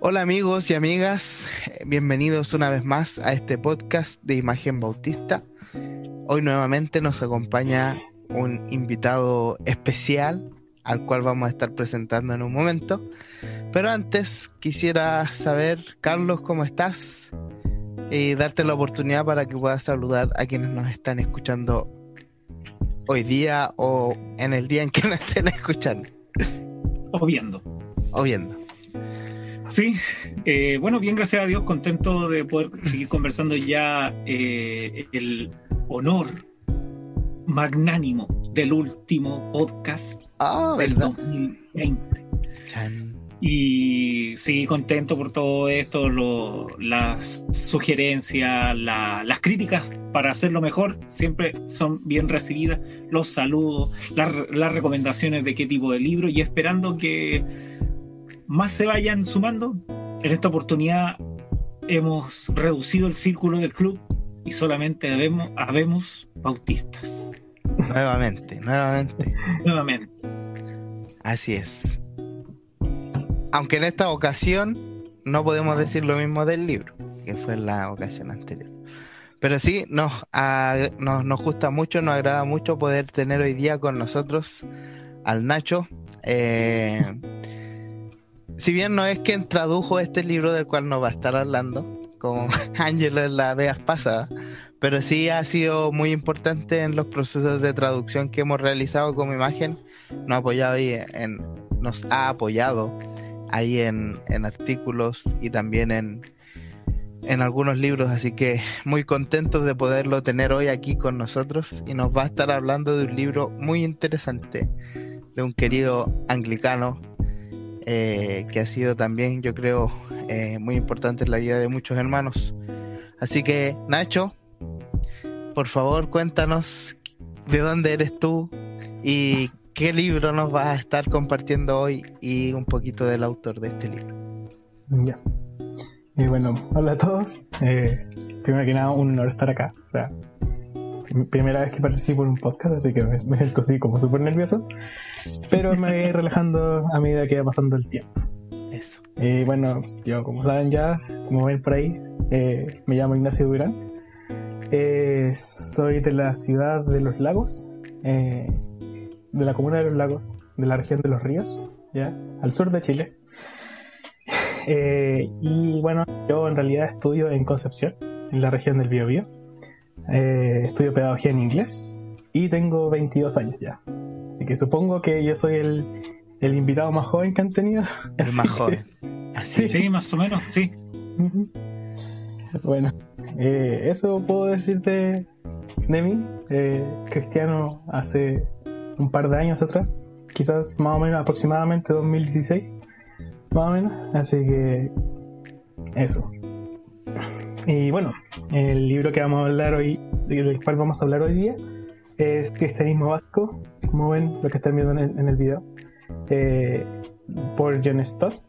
Hola amigos y amigas, bienvenidos una vez más a este podcast de Imagen Bautista. Hoy nuevamente nos acompaña un invitado especial al cual vamos a estar presentando en un momento. Pero antes quisiera saber, Carlos, ¿cómo estás? Y darte la oportunidad para que puedas saludar a quienes nos están escuchando hoy día o en el día en que nos estén escuchando. O viendo. Sí, bueno, bien, gracias a Dios, contento de poder seguir conversando ya el honor magnánimo del último podcast del ¿verdad? 2020. Chan. Y sí, contento por todo esto, las sugerencias, las críticas para hacerlo mejor siempre son bien recibidas, los saludos, las recomendaciones de qué tipo de libro, y esperando que más se vayan sumando. En esta oportunidad hemos reducido el círculo del club y solamente habemos bautistas. Nuevamente. Así es. Aunque en esta ocasión no podemos decir lo mismo del libro, que fue en la ocasión anterior. Pero sí, nos gusta mucho, nos agrada mucho poder tener hoy día con nosotros al Nacho. Si bien no es quien tradujo este libro del cual nos va a estar hablando, como Ángelo en la vez pasada, pero sí ha sido muy importante en los procesos de traducción que hemos realizado como Imagen. Nos ha apoyado ahí en artículos y también en algunos libros, así que muy contentos de poderlo tener hoy aquí con nosotros, y nos va a estar hablando de un libro muy interesante de un querido anglicano que ha sido también, yo creo, muy importante en la vida de muchos hermanos. Así que, Nacho, por favor, cuéntanos de dónde eres tú y qué libro nos vas a estar compartiendo hoy, y un poquito del autor de este libro. Ya. Bueno, hola a todos. Primero que nada, un honor estar acá. O sea, primera vez que participo en un podcast, así que me siento así como súper nervioso. Pero me voy relajando a medida que va pasando el tiempo. Eso. Bueno, yo, como saben ya, como ven por ahí, me llamo Ignacio Durán. Soy de la ciudad de Los Lagos, de la comuna de Los Lagos, de la región de Los Ríos, ya, al sur de Chile. Y bueno, yo en realidad estudio en Concepción, en la región del Biobío. Estudio pedagogía en inglés y tengo 22 años ya. Así que supongo que yo soy el invitado más joven que han tenido. El más joven. Así. Sí, más o menos, sí. Bueno, eso puedo decirte de mí. Cristiano hace un par de años atrás, quizás más o menos aproximadamente 2016, más o menos. Así que eso. Y bueno, el libro que vamos a hablar hoy, del cual vamos a hablar hoy día, es Cristianismo Básico, como ven lo que están viendo en el video, por John Stott,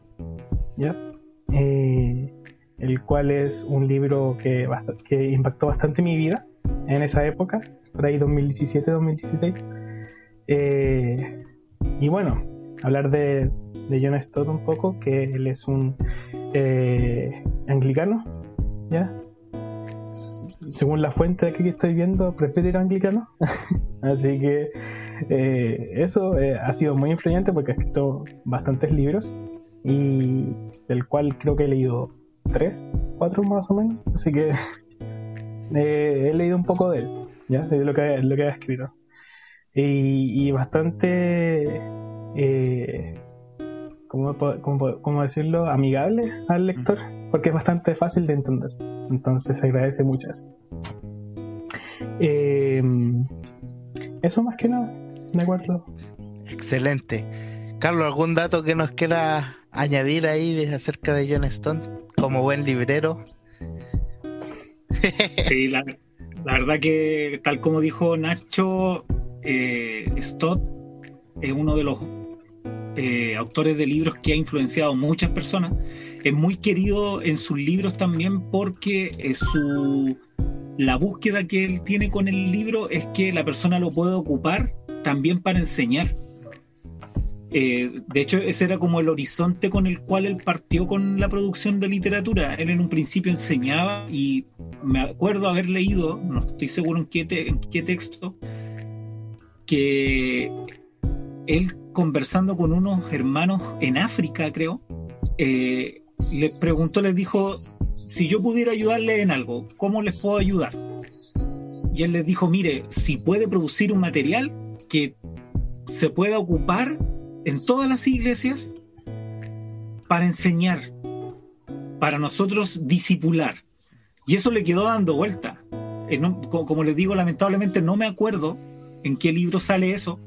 ¿ya? El cual es un libro que impactó bastante mi vida en esa época, por ahí 2017-2016. Y bueno, hablar de John Stott un poco, que él es un anglicano, ¿ya? Según la fuente que estoy viendo, presbítero anglicano. Así que eso ha sido muy influyente porque ha escrito bastantes libros, y del cual creo que he leído 3, 4 más o menos. Así que he leído un poco de él, ¿ya? De lo que ha escrito, y bastante ¿cómo decirlo? Amigable al lector, porque es bastante fácil de entender. Entonces se agradece mucho eso. Eso más que nada, ¿de acuerdo? Excelente. Carlos, ¿algún dato que nos quiera añadir ahí acerca de John Stott como buen librero? Sí, la verdad que, tal como dijo Nacho, Stott es uno de los autores de libros que ha influenciado a muchas personas. Es muy querido en sus libros también porque la búsqueda que él tiene con el libro es que la persona lo puede ocupar también para enseñar. De hecho, ese era como el horizonte con el cual él partió con la producción de literatura. Él en un principio enseñaba, y me acuerdo haber leído, no estoy seguro en qué texto, que él, conversando con unos hermanos en África, creo, les preguntó, les dijo: si yo pudiera ayudarles en algo, ¿cómo les puedo ayudar? Y él les dijo: mire, si puede producir un material que se pueda ocupar en todas las iglesias para enseñar, para nosotros discipular. Y eso le quedó dando vuelta. Como les digo, lamentablemente no me acuerdo en qué libro sale eso.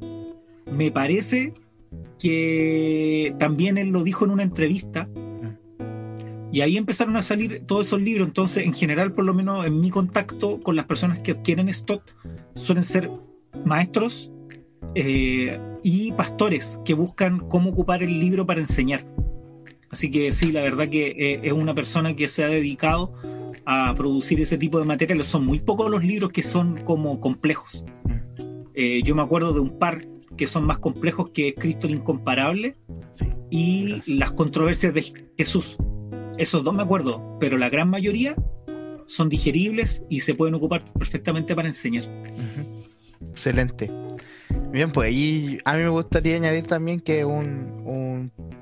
Me parece que también él lo dijo en una entrevista, y ahí empezaron a salir todos esos libros. Entonces, en general, por lo menos en mi contacto con las personas que adquieren Stott, suelen ser maestros y pastores que buscan cómo ocupar el libro para enseñar. Así que sí, la verdad que es una persona que se ha dedicado a producir ese tipo de materiales. Son muy pocos los libros que son como complejos. Yo me acuerdo de un par que son más complejos, que es Cristo el Incomparable y Las Controversias de Jesús. Esos dos me acuerdo, pero la gran mayoría son digeribles y se pueden ocupar perfectamente para enseñar. Excelente. Bien, pues, y a mí me gustaría añadir también que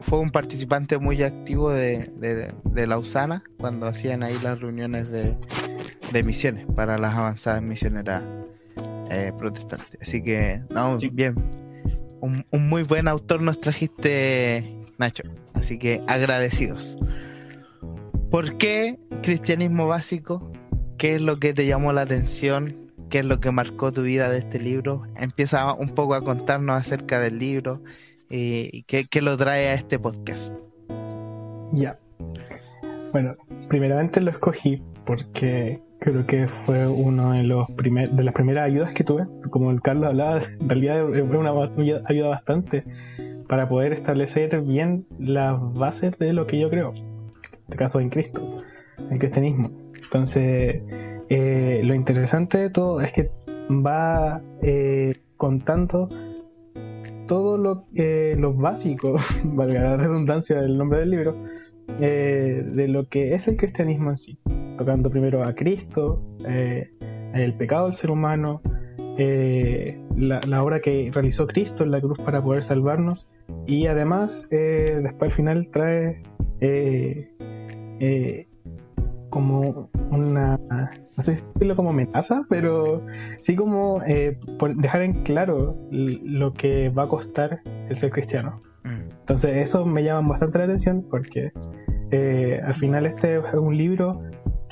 fue un participante muy activo de Lausana cuando hacían ahí las reuniones de misiones para las avanzadas misioneras protestantes. Así que, no, sí. Bien. Un muy buen autor nos trajiste, Nacho. Así que agradecidos. ¿Por qué Cristianismo Básico? ¿Qué es lo que te llamó la atención? ¿Qué es lo que marcó tu vida de este libro? Empieza un poco a contarnos acerca del libro y qué lo trae a este podcast. Ya. Bueno, primeramente lo escogí porque creo que fue uno de las primeras ayudas que tuve. Como el Carlos hablaba, en realidad es una ayuda bastante para poder establecer bien las bases de lo que yo creo. En este caso, en Cristo, el cristianismo. Entonces, lo interesante de todo es que va contando todo lo básico, valga la redundancia del nombre del libro, de lo que es el cristianismo en sí, tocando primero a Cristo, el pecado del ser humano, la obra que realizó Cristo en la cruz para poder salvarnos, y además después al final trae como una, no sé si decirlo como amenaza, pero sí como por dejar en claro lo que va a costar el ser cristiano. Entonces eso me llama bastante la atención porque al final este es un libro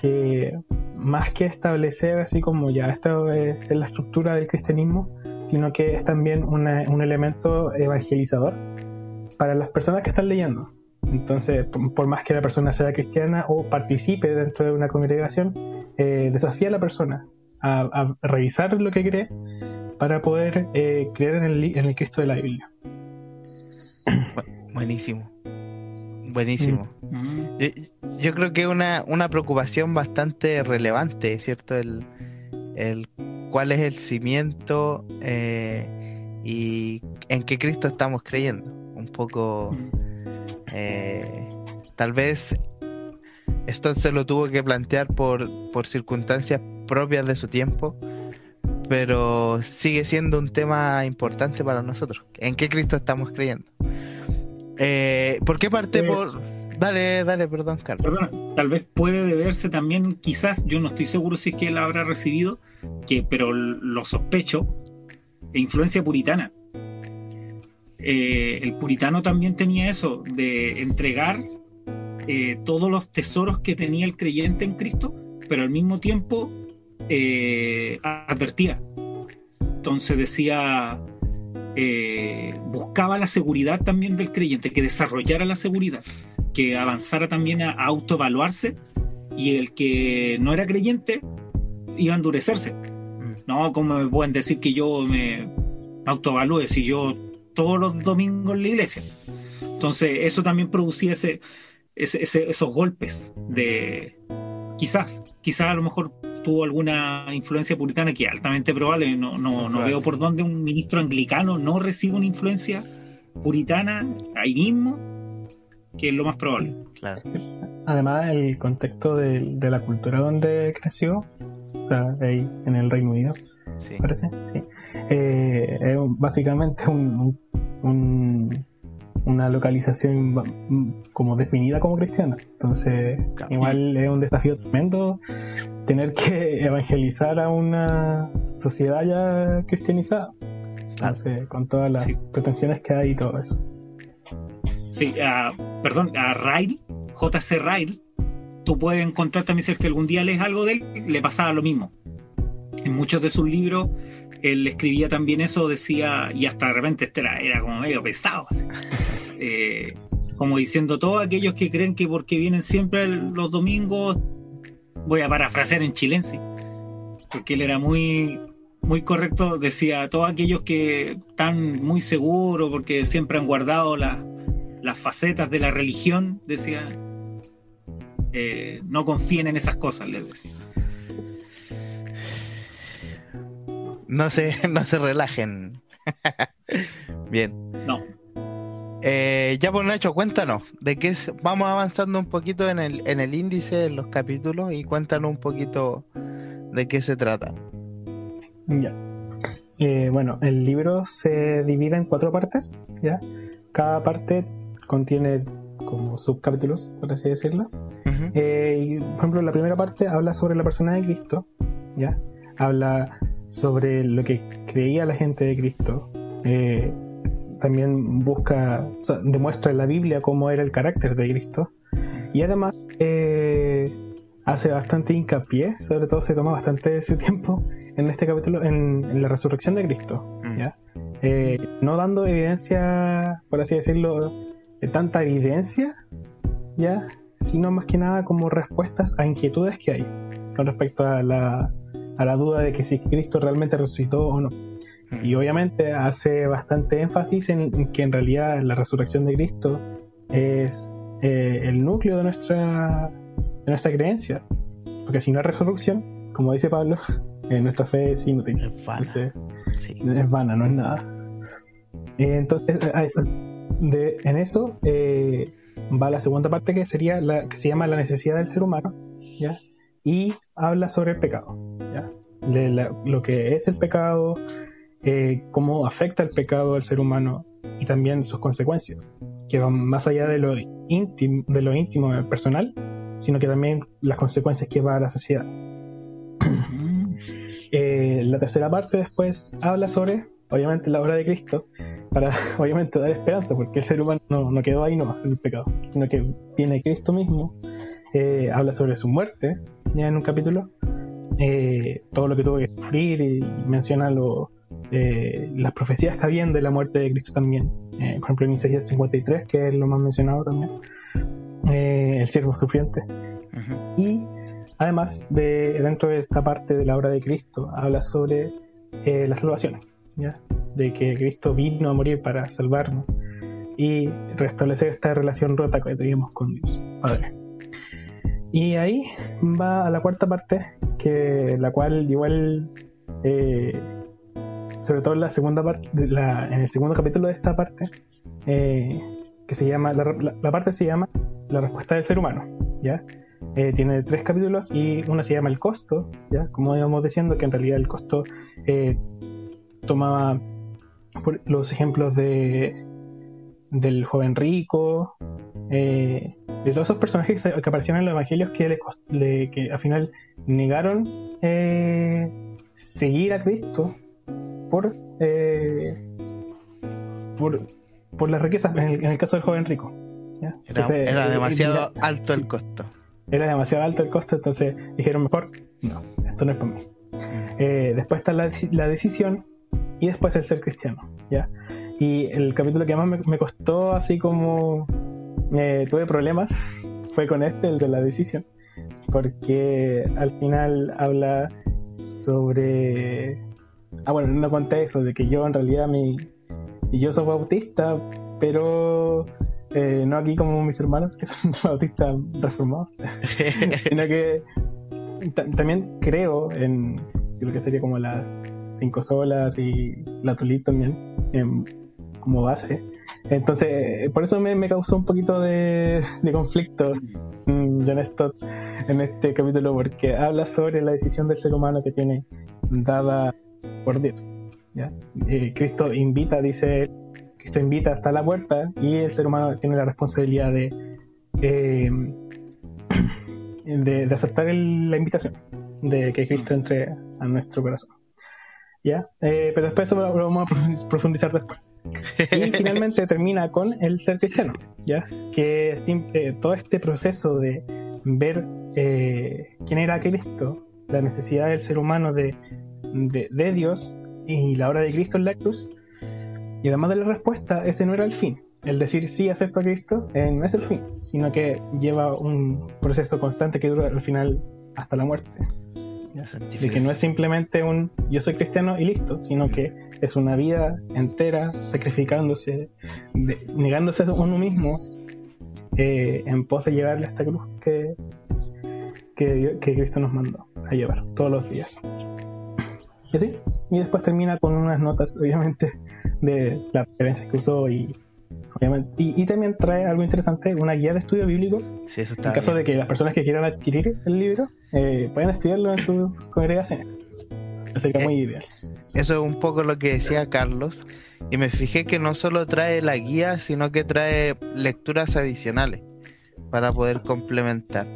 que, más que establecer así como ya esto es la estructura del cristianismo, sino que es también un elemento evangelizador para las personas que están leyendo. Entonces, por más que la persona sea cristiana o participe dentro de una congregación, desafía a la persona a revisar lo que cree para poder creer en el Cristo de la Biblia. Buenísimo. Yo creo que una preocupación bastante relevante, ¿cierto? El cuál es el cimiento y en qué Cristo estamos creyendo. Un poco... tal vez esto se lo tuvo que plantear por circunstancias propias de su tiempo, pero sigue siendo un tema importante para nosotros. ¿En qué Cristo estamos creyendo? ¿Por qué parte por...? Dale, perdón, Carlos. Perdona, tal vez puede deberse también, quizás, yo no estoy seguro si es que él habrá recibido, pero lo sospecho, influencia puritana. El puritano también tenía eso, de entregar todos los tesoros que tenía el creyente en Cristo, pero al mismo tiempo advertía. Entonces decía, buscaba la seguridad también del creyente, que desarrollara la seguridad, que avanzara también a autoevaluarse, y el que no era creyente iba a endurecerse. No, ¿cómo me pueden decir que yo me autoevalúe si yo todos los domingos en la iglesia? Entonces eso también producía esos golpes de quizás a lo mejor tuvo alguna influencia puritana, que es altamente probable. No veo por dónde un ministro anglicano no recibe una influencia puritana ahí mismo, que es lo más probable. Claro. Además, el contexto de la cultura donde creció, o sea, ahí en el Reino Unido, Sí. parece, sí. Es básicamente una localización como definida como cristiana. Entonces, Claro. igual es un desafío tremendo tener que evangelizar a una sociedad ya cristianizada. Entonces, con todas las Sí. pretensiones que hay y todo eso. Sí, a Ryle, J.C. Ryle, tú puedes encontrar también, si es que algún día lees algo de él, le pasaba lo mismo. En muchos de sus libros, él escribía también eso, decía, y hasta de repente era como medio pesado, así. Como diciendo, todos aquellos que creen que porque vienen siempre los domingos, voy a parafrasear en chilense, porque él era muy, muy correcto, decía, todos aquellos que están muy seguros porque siempre han guardado las facetas de la religión, decía, no confíen en esas cosas, les decía. No se relajen. Bien. No. Ya pues Nacho, cuéntanos de qué vamos avanzando un poquito en el índice de los capítulos y cuéntanos un poquito de qué se trata. Ya. Bueno, el libro se divide en 4 partes, ¿ya? Cada parte contiene como subcapítulos, por así decirlo. Ujú. Y, por ejemplo, la primera parte habla sobre la persona de Cristo, ¿ya? Habla sobre lo que creía la gente de Cristo. También demuestra en la Biblia cómo era el carácter de Cristo. Y además hace bastante hincapié, sobre todo se toma bastante de su tiempo en este capítulo, en la resurrección de Cristo, ¿ya? No dando evidencia, por así decirlo, tanta evidencia, ¿ya? Sino más que nada como respuestas a inquietudes que hay con respecto a la duda de que si Cristo realmente resucitó o no. Y obviamente hace bastante énfasis en que en realidad la resurrección de Cristo es el núcleo de nuestra creencia, porque si no hay resurrección, como dice Pablo, nuestra fe es inútil. Es vana. Entonces, Sí. es vana, no es nada. Entonces, en eso va la segunda parte, que sería que se llama la necesidad del ser humano, ¿ya? Y habla sobre el pecado, ¿ya? Lo que es el pecado, cómo afecta el pecado al ser humano y también sus consecuencias, que van más allá de lo íntimo personal, sino que también las consecuencias que va a la sociedad. La tercera parte después habla sobre, obviamente, la obra de Cristo, para obviamente dar esperanza, porque el ser humano no quedó ahí nomás en el pecado, sino que viene Cristo mismo. Habla sobre su muerte, ya en un capítulo, todo lo que tuvo que sufrir, y menciona las profecías que habían de la muerte de Cristo también. Por ejemplo, en Isaías 53, que es lo más mencionado también, el siervo sufriente. Ujú. Y además, dentro de esta parte de la obra de Cristo, habla sobre la salvación, ¿ya? De que Cristo vino a morir para salvarnos y restablecer esta relación rota que teníamos con Dios Padre. Y ahí va a la cuarta parte, la cual igual, sobre todo en la segunda parte, en el segundo capítulo de esta parte, que se llama, la parte se llama La respuesta del ser humano, ¿ya? Tiene 3 capítulos y una se llama El costo, ¿ya? Como íbamos diciendo, que en realidad el costo tomaba los ejemplos del joven rico, de todos esos personajes que aparecieron en los evangelios que al final negaron seguir a Cristo por las riquezas, en el caso del joven rico, ¿ya? Entonces, Era demasiado alto el costo. Era demasiado alto el costo, entonces dijeron mejor, no, esto no es para mí. Después está la decisión y después el ser cristiano, ¿ya? Y el capítulo que más me costó, así como tuve problemas, fue con el de la decisión, porque al final habla sobre... bueno, no conté eso, de que yo en realidad yo soy bautista, pero no aquí como mis hermanos que son bautistas reformados, sino que también creo en lo que sería como las 5 solas y la Tulit también como base, Entonces, por eso me causó un poquito de conflicto John Stott en este capítulo, porque habla sobre la decisión del ser humano que tiene dada por Dios, ¿ya? Cristo invita, dice él, Cristo invita hasta la puerta y el ser humano tiene la responsabilidad de aceptar la invitación de que Cristo entre a nuestro corazón, ¿ya? Pero después eso lo vamos a profundizar después. Y finalmente termina con el ser cristiano, ¿ya? Que todo este proceso de ver quién era Cristo, la necesidad del ser humano de Dios y la obra de Cristo en la cruz, y además de la respuesta, ese no era el fin. El decir sí acepto a Cristo no es el fin, sino que lleva un proceso constante que dura al final hasta la muerte. De que no es simplemente un yo soy cristiano y listo, sino que es una vida entera sacrificándose, negándose a uno mismo en pos de llevarle a esta cruz que Cristo nos mandó a llevar todos los días. Y así, y después termina con unas notas, obviamente, de las referencias que usó y obviamente, y también trae algo interesante, una guía de estudio bíblico. Sí, eso está en caso bien. de que las personas que quieran adquirir el libro puedan estudiarlo en sus congregaciones. Sería muy ideal. Eso es un poco lo que decía Carlos, y me fijé que no solo trae la guía, sino que trae lecturas adicionales para poder complementar.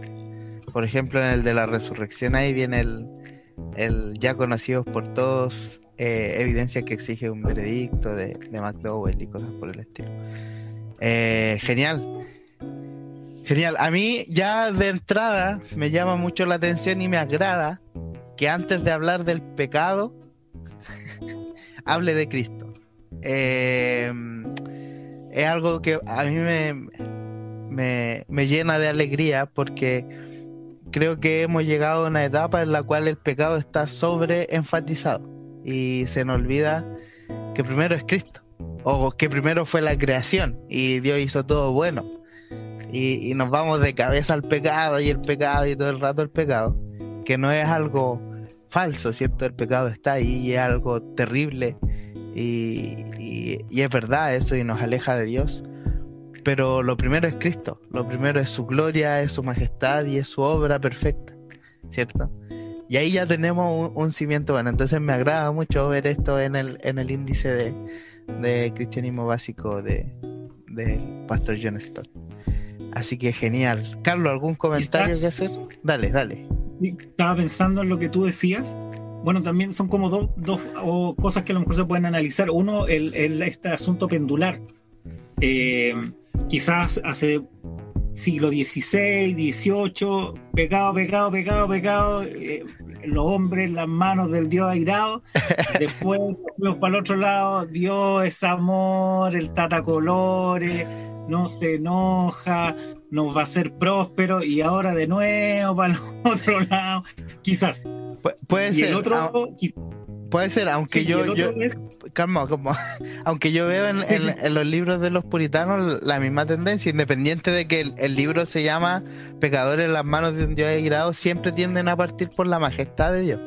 Por ejemplo, en el de la resurrección ahí viene el ya conocidos por todos, evidencia que exige un veredicto de McDowell y cosas por el estilo. Genial. A mí ya de entrada me llama mucho la atención y me agrada que antes de hablar del pecado hable de Cristo. Es algo que a mí me llena de alegría, porque creo que hemos llegado a una etapa en la cual el pecado está sobreenfatizado y se nos olvida que primero es Cristo, o que primero fue la creación y Dios hizo todo bueno, y nos vamos de cabeza al pecado y el pecado y todo el rato el pecado, que no es algo falso, ¿cierto? El pecado está ahí y es algo terrible y es verdad eso, y nos aleja de Dios. Pero lo primero es Cristo, lo primero es su gloria, es su majestad y es su obra perfecta, ¿cierto? Y ahí ya tenemos un cimiento bueno. Entonces me agrada mucho ver esto en el índice de cristianismo básico del pastor John Stott. Así que genial. Carlos, ¿algún comentario que hacer? Dale. Sí, estaba pensando en lo que tú decías. Bueno, también son como dos cosas que a lo mejor se pueden analizar. Uno, este asunto pendular. Quizás hace siglo XVI, XVIII, pecado, los hombres, las manos del Dios airado. Después fuimos para el otro lado, Dios es amor, el tatacolores, no se enoja, nos va a hacer próspero, y ahora de nuevo para el otro lado, quizás. Puede y ser. El otro, Puede ser, aunque sí, yo es... calma, aunque yo veo en los libros de los puritanos la misma tendencia, independiente de que el libro se llama Pecadores en las manos de un Dios airado, siempre tienden a partir por la majestad de Dios,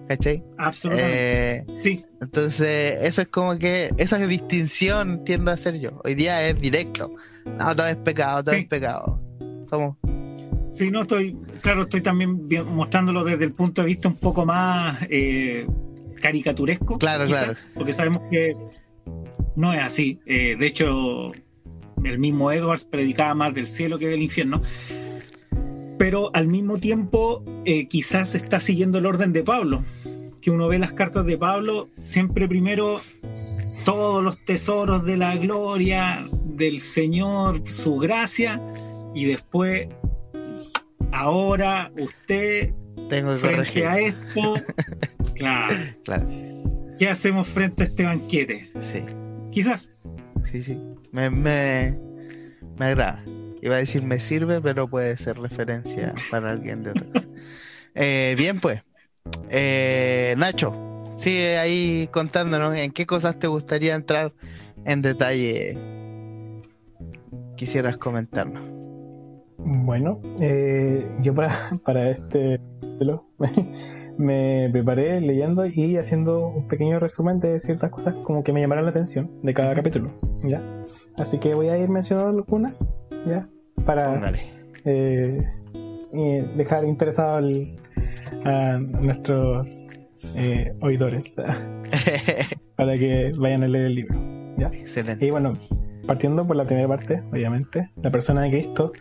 ¿cachai? Absolutamente. Sí. Entonces eso es como que esa distinción tiendo a hacer yo. Hoy día es directo, no, todo es pecado, todo es pecado. Somos... Sí, no, estoy también mostrándolo desde el punto de vista un poco más caricaturesco, claro, porque sabemos que no es así. De hecho, el mismo Edwards predicaba más del cielo que del infierno, pero al mismo tiempo quizás está siguiendo el orden de Pablo, que uno ve las cartas de Pablo, siempre primero todos los tesoros de la gloria del Señor, su gracia, y después ahora usted tengo que frente corregir a esto, claro. ¿Qué hacemos frente a este banquete? Sí. Quizás. Sí. Me agrada. Iba a decir me sirve, pero puede ser referencia para alguien de otra cosa. Bien, pues. Nacho, sigue ahí contándonos en qué cosas te gustaría entrar en detalle. Quisieras comentarnos. Bueno, yo para este título me preparé leyendo y haciendo un pequeño resumen de ciertas cosas como que me llamaron la atención de cada capítulo, ¿ya? Así que voy a ir mencionando algunas, ¿ya? Para dejar interesado a nuestros oidores para que vayan a leer el libro, ¿ya? Excelente. Y bueno, partiendo por la primera parte, obviamente, la persona de Cristo,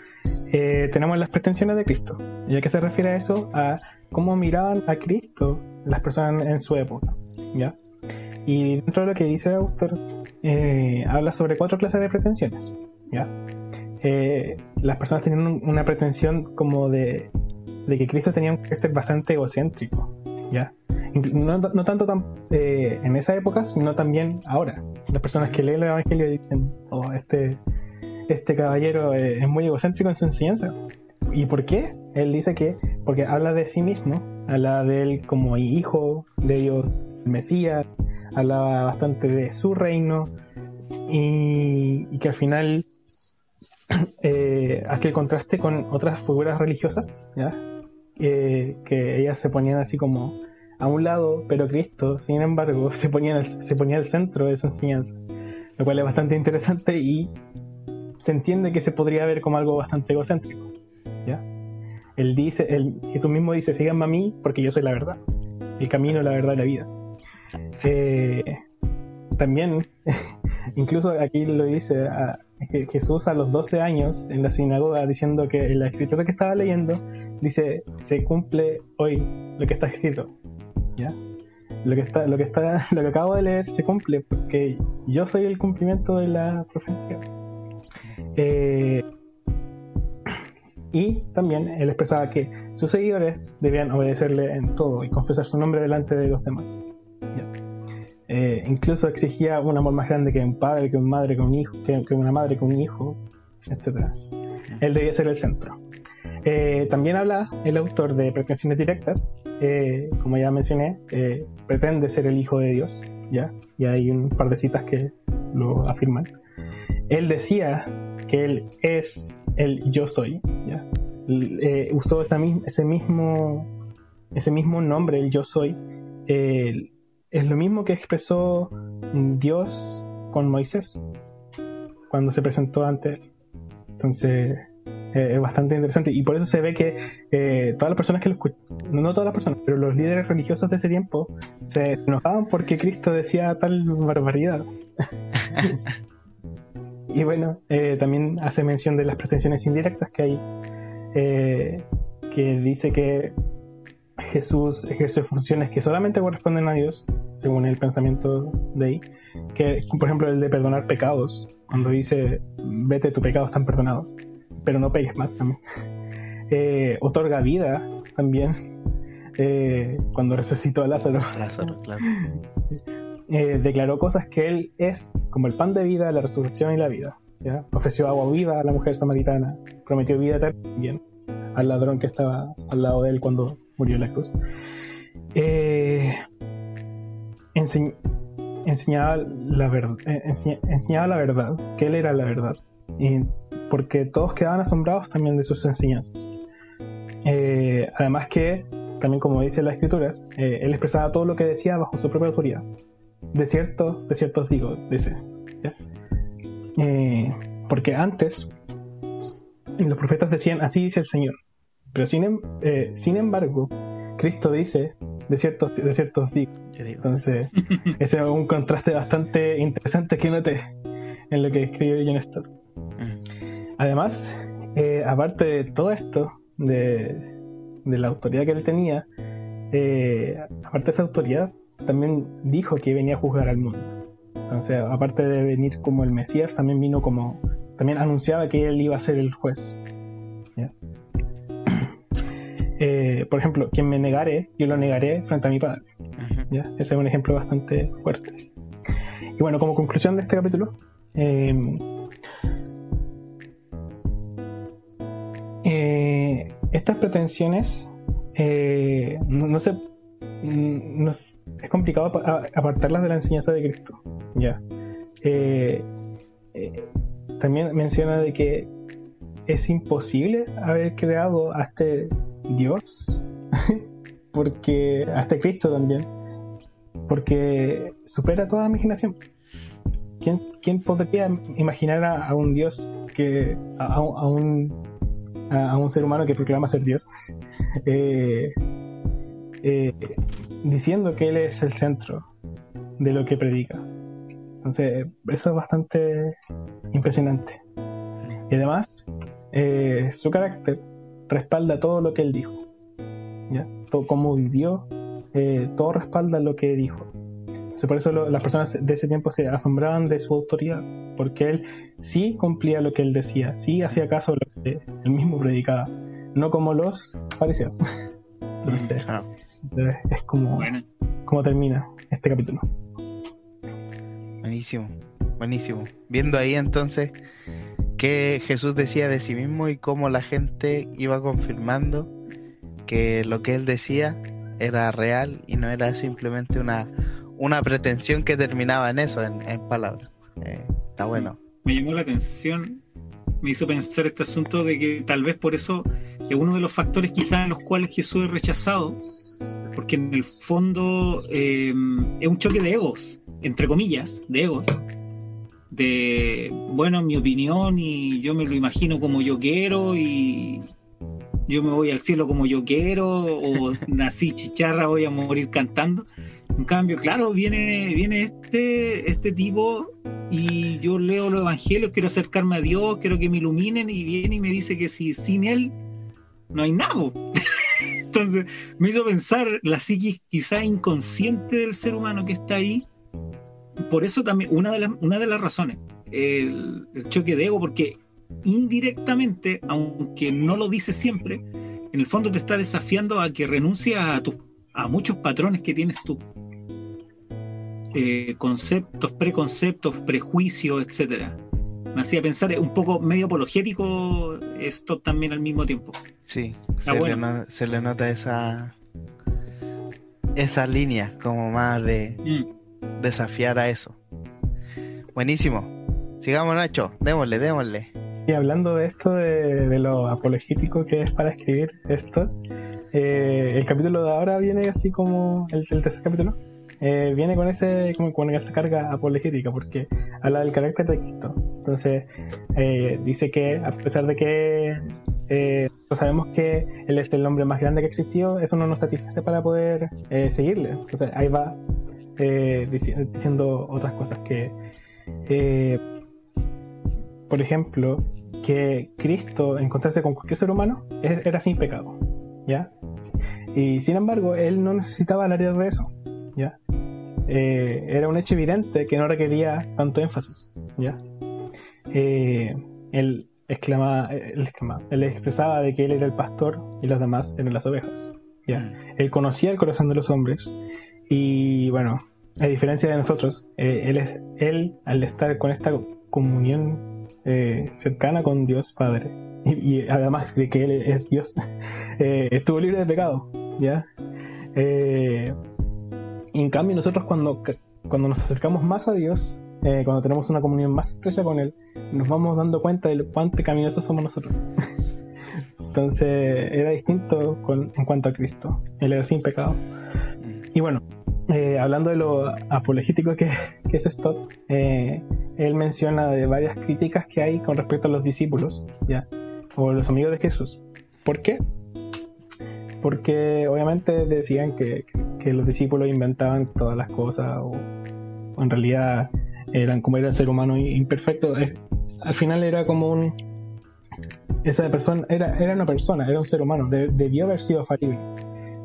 tenemos las pretensiones de Cristo. ¿Y a qué se refiere a eso? A cómo miraban a Cristo las personas en su época, ¿ya? Y dentro de lo que dice el autor, habla sobre 4 clases de pretensiones, ¿ya? Las personas tenían una pretensión como de que Cristo tenía un carácter bastante egocéntrico, ¿ya? No tanto en esa época, sino también ahora. Las personas que leen el Evangelio dicen, oh, este caballero es muy egocéntrico en su enseñanza. ¿Y por qué? Él dice que porque habla de sí mismo, habla de él como hijo de Dios, el Mesías, hablaba bastante de su reino y que al final hace el contraste con otras figuras religiosas, ¿ya? Que ellas se ponían así como a un lado, pero Cristo, sin embargo, se ponía al centro de su enseñanza, lo cual es bastante interesante y se entiende que se podría ver como algo bastante egocéntrico, ¿ya? Jesús mismo dice, síganme a mí porque yo soy la verdad, el camino, la verdad y la vida. También, incluso aquí lo dice Jesús a los 12 años en la sinagoga, diciendo que en la escritura que estaba leyendo dice, se cumple hoy lo que está escrito, ¿ya? Lo que acabo de leer se cumple porque yo soy el cumplimiento de la profecía. Y también él expresaba que sus seguidores debían obedecerle en todo y confesar su nombre delante de los demás, ¿ya? Incluso exigía un amor más grande que un padre, que una madre, que un hijo, que una madre, que un hijo, etc. Él debía ser el centro. También habla el autor de pretensiones directas. Como ya mencioné, pretende ser el hijo de Dios, ¿ya? Y hay un par de citas que lo afirman. Él decía que él es el yo soy, ¿ya? Usó ese mismo nombre, el yo soy. Es lo mismo que expresó Dios con Moisés cuando se presentó ante él. Entonces es bastante interesante y por eso se ve que todas las personas que lo escuchan, no todas las personas, pero los líderes religiosos de ese tiempo se enojaban porque Cristo decía tal barbaridad. Y bueno, también hace mención de las pretensiones indirectas que hay, que dice que Jesús ejerce funciones que solamente corresponden a Dios, según el pensamiento de ahí, que por ejemplo el de perdonar pecados, cuando dice vete, tus pecados están perdonados, pero no pegues más también. Otorga vida también, cuando resucitó a Lázaro. Claro. Declaró cosas que él es, como el pan de vida, la resurrección y la vida, ¿ya? Ofreció agua viva a la mujer samaritana, prometió vida eterna también al ladrón que estaba al lado de él cuando murió en la cruz. Enseñaba la verdad, que él era la verdad, y porque todos quedaban asombrados también de sus enseñanzas. Además que, también como dice las escrituras, él expresaba todo lo que decía bajo su propia autoridad. De cierto os digo, dice, ¿ya? Porque antes los profetas decían, así dice el Señor, pero sin embargo Cristo dice, de cierto os digo. Entonces ese es un contraste bastante interesante que noté en lo que escribió John Stott. Además, aparte de todo esto, de la autoridad que él tenía, aparte de esa autoridad, también dijo que venía a juzgar al mundo. Entonces, aparte de venir como el Mesías, también anunciaba que él iba a ser el juez, ¿ya? Por ejemplo, quien me negare, yo lo negaré frente a mi Padre, ¿ya? Ese es un ejemplo bastante fuerte. Y bueno, como conclusión de este capítulo, estas pretensiones es complicado apartarlas de la enseñanza de Cristo, ¿ya? También menciona de que es imposible haber creado a este Dios porque hasta Cristo también, porque supera toda imaginación. ¿Quién podría imaginar a un Dios que a un ser humano que proclama ser Dios diciendo que él es el centro de lo que predica? Entonces eso es bastante impresionante, y además su carácter respalda todo lo que él dijo, ¿ya? Todo cómo vivió, todo respalda lo que dijo. Entonces, por eso las personas de ese tiempo se asombraban de su autoridad, porque él sí cumplía lo que él decía, sí hacía caso a lo que él mismo predicaba, no como los fariseos. Entonces, es como termina este capítulo. Buenísimo. Viendo ahí entonces que Jesús decía de sí mismo y cómo la gente iba confirmando que lo que él decía era real y no era simplemente una pretensión que terminaba en eso, en palabras. Está bueno. Me llamó la atención, me hizo pensar este asunto de que tal vez por eso es uno de los factores quizás en los cuales Jesús es rechazado, porque en el fondo es un choque de egos, entre comillas, de egos, de, bueno, mi opinión y yo me lo imagino como yo quiero y yo me voy al cielo como yo quiero, o nací chicharra, voy a morir cantando. En cambio, claro, viene este tipo y yo leo los evangelios, quiero acercarme a Dios, quiero que me iluminen, y viene y me dice que si sin él no hay nada. Entonces me hizo pensar la psiquis quizás inconsciente del ser humano que está ahí. Por eso también una de las razones, el choque de ego, porque indirectamente, aunque no lo dice siempre, en el fondo te está desafiando a que renuncies a muchos patrones que tienes tú, conceptos, preconceptos, prejuicios, etcétera. Me hacía pensar, un poco medio apologético esto también al mismo tiempo. Sí, se le nota esa línea como más de desafiar a eso. Buenísimo. Sigamos, Nacho, démosle. Y hablando de esto, de lo apologético que es para escribir esto, el capítulo de ahora viene así como el tercer capítulo, viene con esa carga apologética, porque habla del carácter de Cristo. Entonces dice que a pesar de que sabemos que Él es el hombre más grande que existió, eso no nos satisface para poder seguirle. Entonces ahí va diciendo otras cosas que por ejemplo, que Cristo, encontrarse con cualquier ser humano, era sin pecado, ¿ya? Y sin embargo, él no necesitaba alardear de eso, ¿ya? Era un hecho evidente que no requería tanto énfasis, ¿ya? Él expresaba de que él era el pastor y los demás eran las ovejas, ¿ya? Él conocía el corazón de los hombres y, bueno, a diferencia de nosotros, él al estar con esta comunión cercana con Dios Padre y además de que Él es Dios, estuvo libre de pecado, ¿ya? Y en cambio nosotros cuando nos acercamos más a Dios, cuando tenemos una comunión más estrecha con Él, nos vamos dando cuenta de cuán pecaminosos somos nosotros. Entonces era distinto en cuanto a Cristo. Él era sin pecado. Y bueno, hablando de lo apologético que es Stott, él menciona de varias críticas que hay con respecto a los discípulos, ¿ya? O los amigos de Jesús. ¿Por qué? Porque obviamente decían que los discípulos inventaban todas las cosas, o en realidad como era el ser humano imperfecto, al final era como esa persona era una persona, era un ser humano, debió haber sido falible.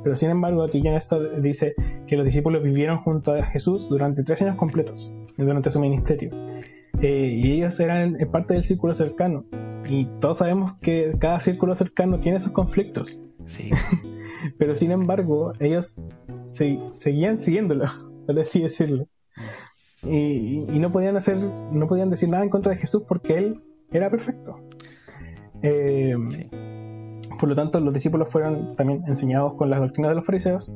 Pero sin embargo, aquí en esto dice que los discípulos vivieron junto a Jesús durante 3 años completos, durante su ministerio. Y ellos eran parte del círculo cercano. Y todos sabemos que cada círculo cercano tiene sus conflictos. Sí. Pero sin embargo, ellos seguían siguiéndolo, por así decirlo. Y no podían decir nada en contra de Jesús porque Él era perfecto. Sí. Por lo tanto, los discípulos fueron también enseñados con las doctrinas de los fariseos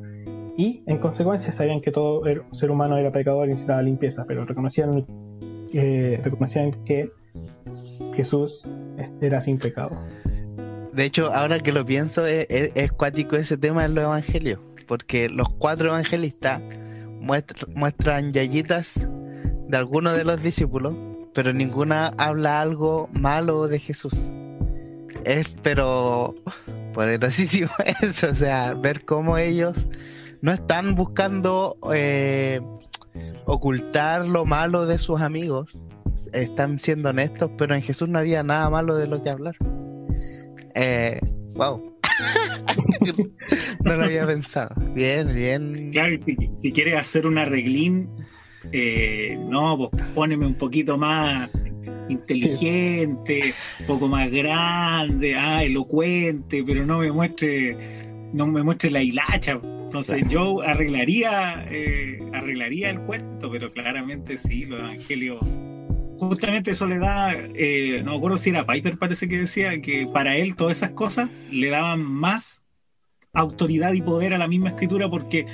y, en consecuencia, sabían que todo ser humano era pecador y necesitaba limpieza, pero reconocían que Jesús era sin pecado. De hecho, ahora que lo pienso, es cuático ese tema en los evangelios, porque los 4 evangelistas muestran yayitas de algunos de los discípulos, pero ninguna habla algo malo de Jesús. Es pero poderosísimo eso, o sea, ver cómo ellos no están buscando ocultar lo malo de sus amigos, están siendo honestos, pero en Jesús no había nada malo de lo que hablar. Wow. No lo había pensado. Bien. Claro, y si quieres hacer un arreglín, no, pues póneme un poquito más inteligente, un poco más grande, elocuente, pero no me muestre la hilacha. Entonces yo arreglaría el cuento, pero claramente sí, los evangelios. Justamente eso le da, no me acuerdo si era Piper, parece que decía que para él todas esas cosas le daban más autoridad y poder a la misma escritura, porque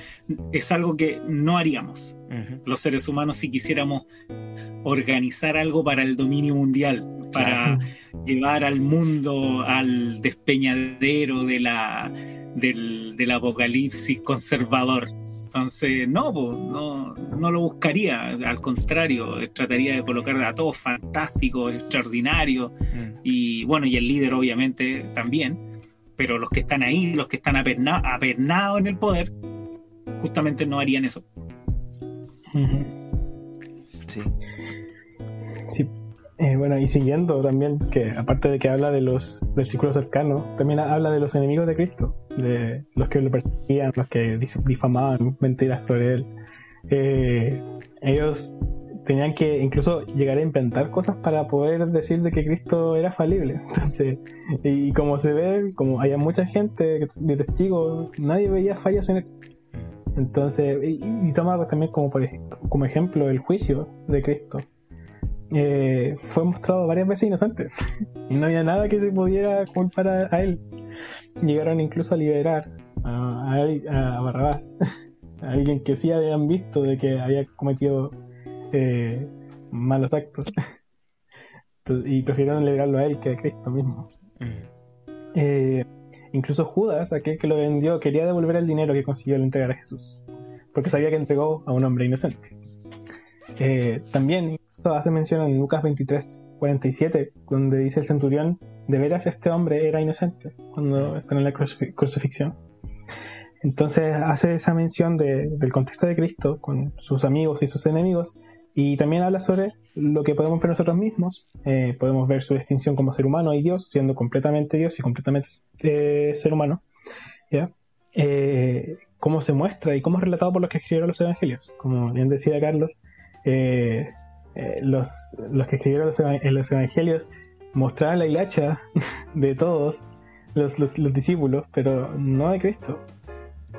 es algo que no haríamos los seres humanos si quisiéramos organizar algo para el dominio mundial, para llevar al mundo al despeñadero del apocalipsis conservador. Entonces, no lo buscaría, al contrario, trataría de colocar a todos fantásticos, extraordinarios, y bueno, y el líder obviamente también, pero los que están ahí, los que están apernados en el poder, justamente no harían eso. Sí. Bueno, y siguiendo también, que aparte de que habla del círculo cercano, también habla de los enemigos de Cristo, de los que lo perseguían, los que difamaban mentiras sobre él. Ellos tenían que incluso llegar a inventar cosas para poder decir de que Cristo era falible. Entonces, y como se ve, como había mucha gente de testigos, nadie veía fallas en él. Entonces, y toma también como ejemplo el juicio de Cristo. Fue mostrado varias veces inocente y no había nada que se pudiera culpar a él. Llegaron incluso a liberar a Barrabás, a alguien que sí habían visto de que había cometido malos actos. Entonces, y prefirieron liberarlo a él que a Cristo mismo. Incluso Judas, aquel que lo vendió, quería devolver el dinero que consiguió al entregar a Jesús, porque sabía que entregó a un hombre inocente. También hace mención en Lucas 23:47, donde dice el centurión: de veras este hombre era inocente, cuando está en la crucifixión. Entonces hace esa mención del contexto de Cristo con sus amigos y sus enemigos, y también habla sobre lo que podemos ver nosotros mismos. Podemos ver su distinción como ser humano y Dios, siendo completamente Dios y completamente ser humano, ¿ya? Cómo se muestra y cómo es relatado por los que escribieron los evangelios. Como bien decía Carlos, los que escribieron los evangelios mostraban la hilacha de todos los discípulos, pero no de Cristo,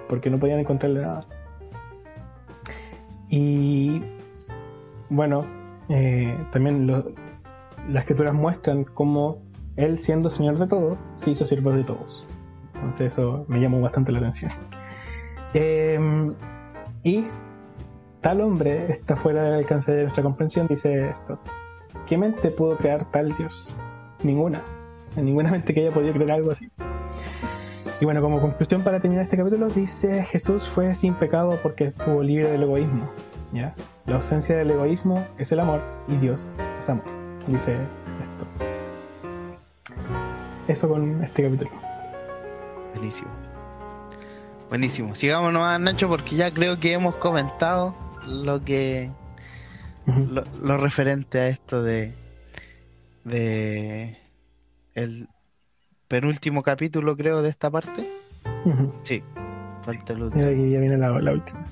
porque no podían encontrarle nada. Y bueno, también las escrituras muestran cómo él, siendo Señor de todo, se hizo siervo de todos. Entonces eso me llamó bastante la atención. Y tal hombre está fuera del alcance de nuestra comprensión, dice esto: ¿qué mente pudo crear tal Dios? Ninguna mente que haya podido crear algo así. Y bueno, como conclusión para terminar este capítulo, dice: Jesús fue sin pecado porque estuvo libre del egoísmo, ¿ya? La ausencia del egoísmo es el amor, y Dios es amor, dice esto. Eso con este capítulo. Buenísimo. Sigamos nomás, Nacho, porque ya creo que hemos comentado lo que lo referente a esto de el penúltimo capítulo, creo, de esta parte. Sí, falta el último. Y aquí ya viene la última,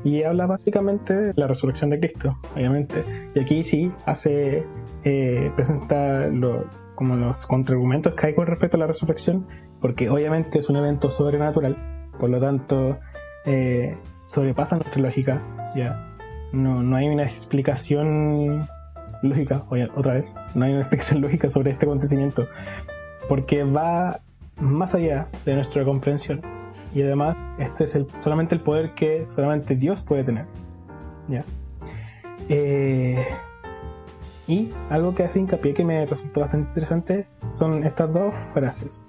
y habla básicamente de la resurrección de Cristo, obviamente, y aquí sí presenta como los contraargumentos que hay con respecto a la resurrección, porque obviamente es un evento sobrenatural, por lo tanto sobrepasa nuestra lógica, ya. No hay una explicación lógica, otra vez, no hay una explicación lógica sobre este acontecimiento, porque va más allá de nuestra comprensión, y además este es solamente el poder que solamente Dios puede tener, ¿ya? Y algo que hace hincapié que me resultó bastante interesante son estas dos frases: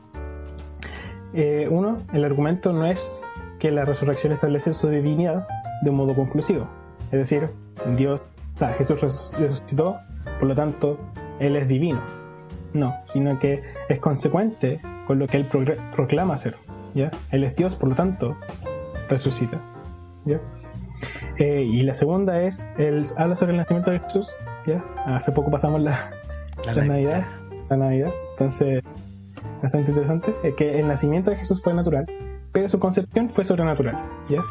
Uno, el argumento no es que la resurrección establece su divinidad de un modo conclusivo. Es decir, Jesús resucitó, por lo tanto, Él es divino. No, sino que es consecuente con lo que Él proclama ser. ¿Ya? Él es Dios, por lo tanto, resucita. ¿Ya? Y la segunda es, Él habla sobre el nacimiento de Jesús. ¿Ya? Hace poco pasamos la Navidad. Entonces, bastante interesante, que el nacimiento de Jesús fue natural, pero su concepción fue sobrenatural, ¿ya?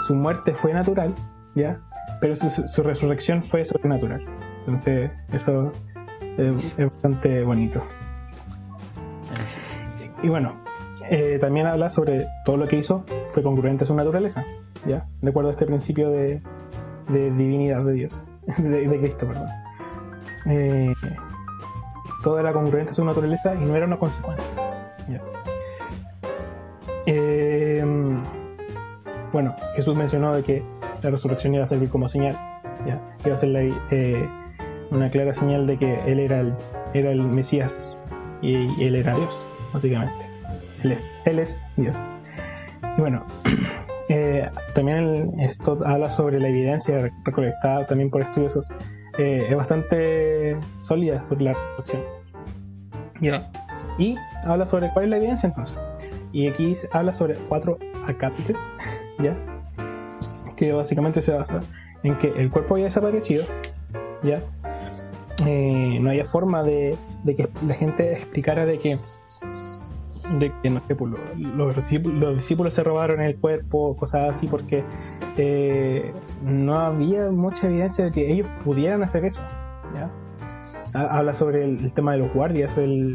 Su muerte fue natural, ¿ya? Pero su resurrección fue sobrenatural. Entonces, eso es bastante bonito. Y bueno, también habla sobre todo lo que hizo fue congruente a su naturaleza, ¿ya? De acuerdo a este principio de divinidad de Dios, de Cristo, perdón. Todo era congruente a su naturaleza y no era una consecuencia. ¿Ya? Bueno, Jesús mencionó de que la resurrección iba a servir como señal, ¿ya? Iba a ser una clara señal de que Él era el Mesías y Él era Dios, básicamente. Él es Dios. Y bueno, también esto habla sobre la evidencia recolectada también por estudiosos. Es bastante sólida sobre la resurrección. ¿Ya? Y habla sobre cuál es la evidencia entonces. Y aquí habla sobre 4 acápites, ¿ya? Que básicamente se basa en que el cuerpo había desaparecido, ¿ya? No había forma de que la gente explicara de que no sé, pues, los discípulos se robaron el cuerpo, cosas así, porque no había mucha evidencia de que ellos pudieran hacer eso, ¿ya? Habla sobre el tema de los guardias de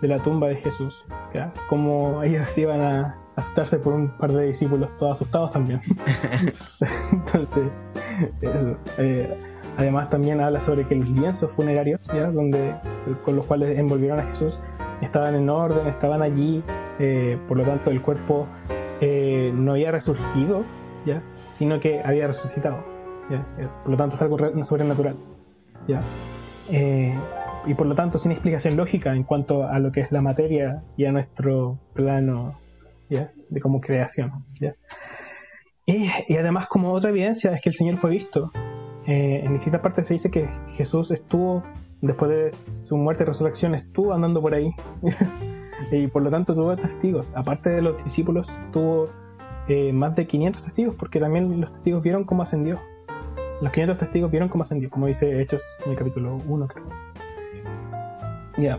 la tumba de Jesús, ¿ya? Como ellos iban a asustarse por un par de discípulos todos asustados también. Entonces, eso. Además también habla sobre que los lienzos funerarios, ¿ya? Con los cuales envolvieron a Jesús estaban en orden, estaban allí, por lo tanto el cuerpo no había resurgido, ¿ya? Sino que había resucitado, ¿ya? Por lo tanto es algo sobrenatural, ¿ya? Y por lo tanto sin explicación lógica en cuanto a lo que es la materia y a nuestro plano, ¿ya? De como creación, ¿ya? Y además, como otra evidencia, es que el Señor fue visto. En distintas partes se dice que Jesús estuvo, después de su muerte y resurrección, estuvo andando por ahí. Y por lo tanto tuvo testigos. Aparte de los discípulos, tuvo más de 500 testigos, porque también los testigos vieron cómo ascendió. Los 500 testigos vieron cómo ascendió, como dice Hechos en el capítulo 1, creo. Ya.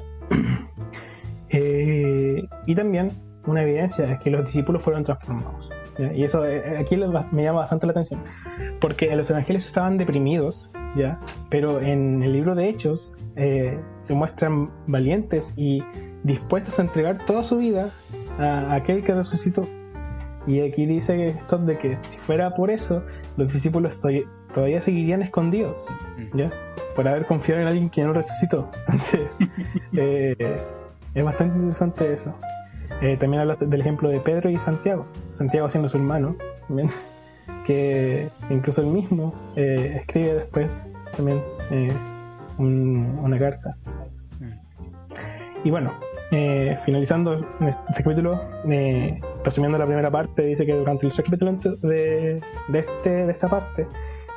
Y también una evidencia es que los discípulos fueron transformados, ¿ya? Y eso aquí me llama bastante la atención, porque en los evangelios estaban deprimidos, ¿ya? Pero en el libro de Hechos se muestran valientes y dispuestos a entregar toda su vida a aquel que resucitó. Y aquí dice esto de que si fuera por eso, los discípulos todavía seguirían escondidos, ¿ya? Por haber confiado en alguien que no resucitó. Entonces, es bastante interesante eso. También habla del ejemplo de Pedro y Santiago. Santiago siendo su hermano, también, que incluso él mismo escribe después también una carta. Y bueno, finalizando este capítulo, resumiendo la primera parte, dice que durante el capítulo de esta parte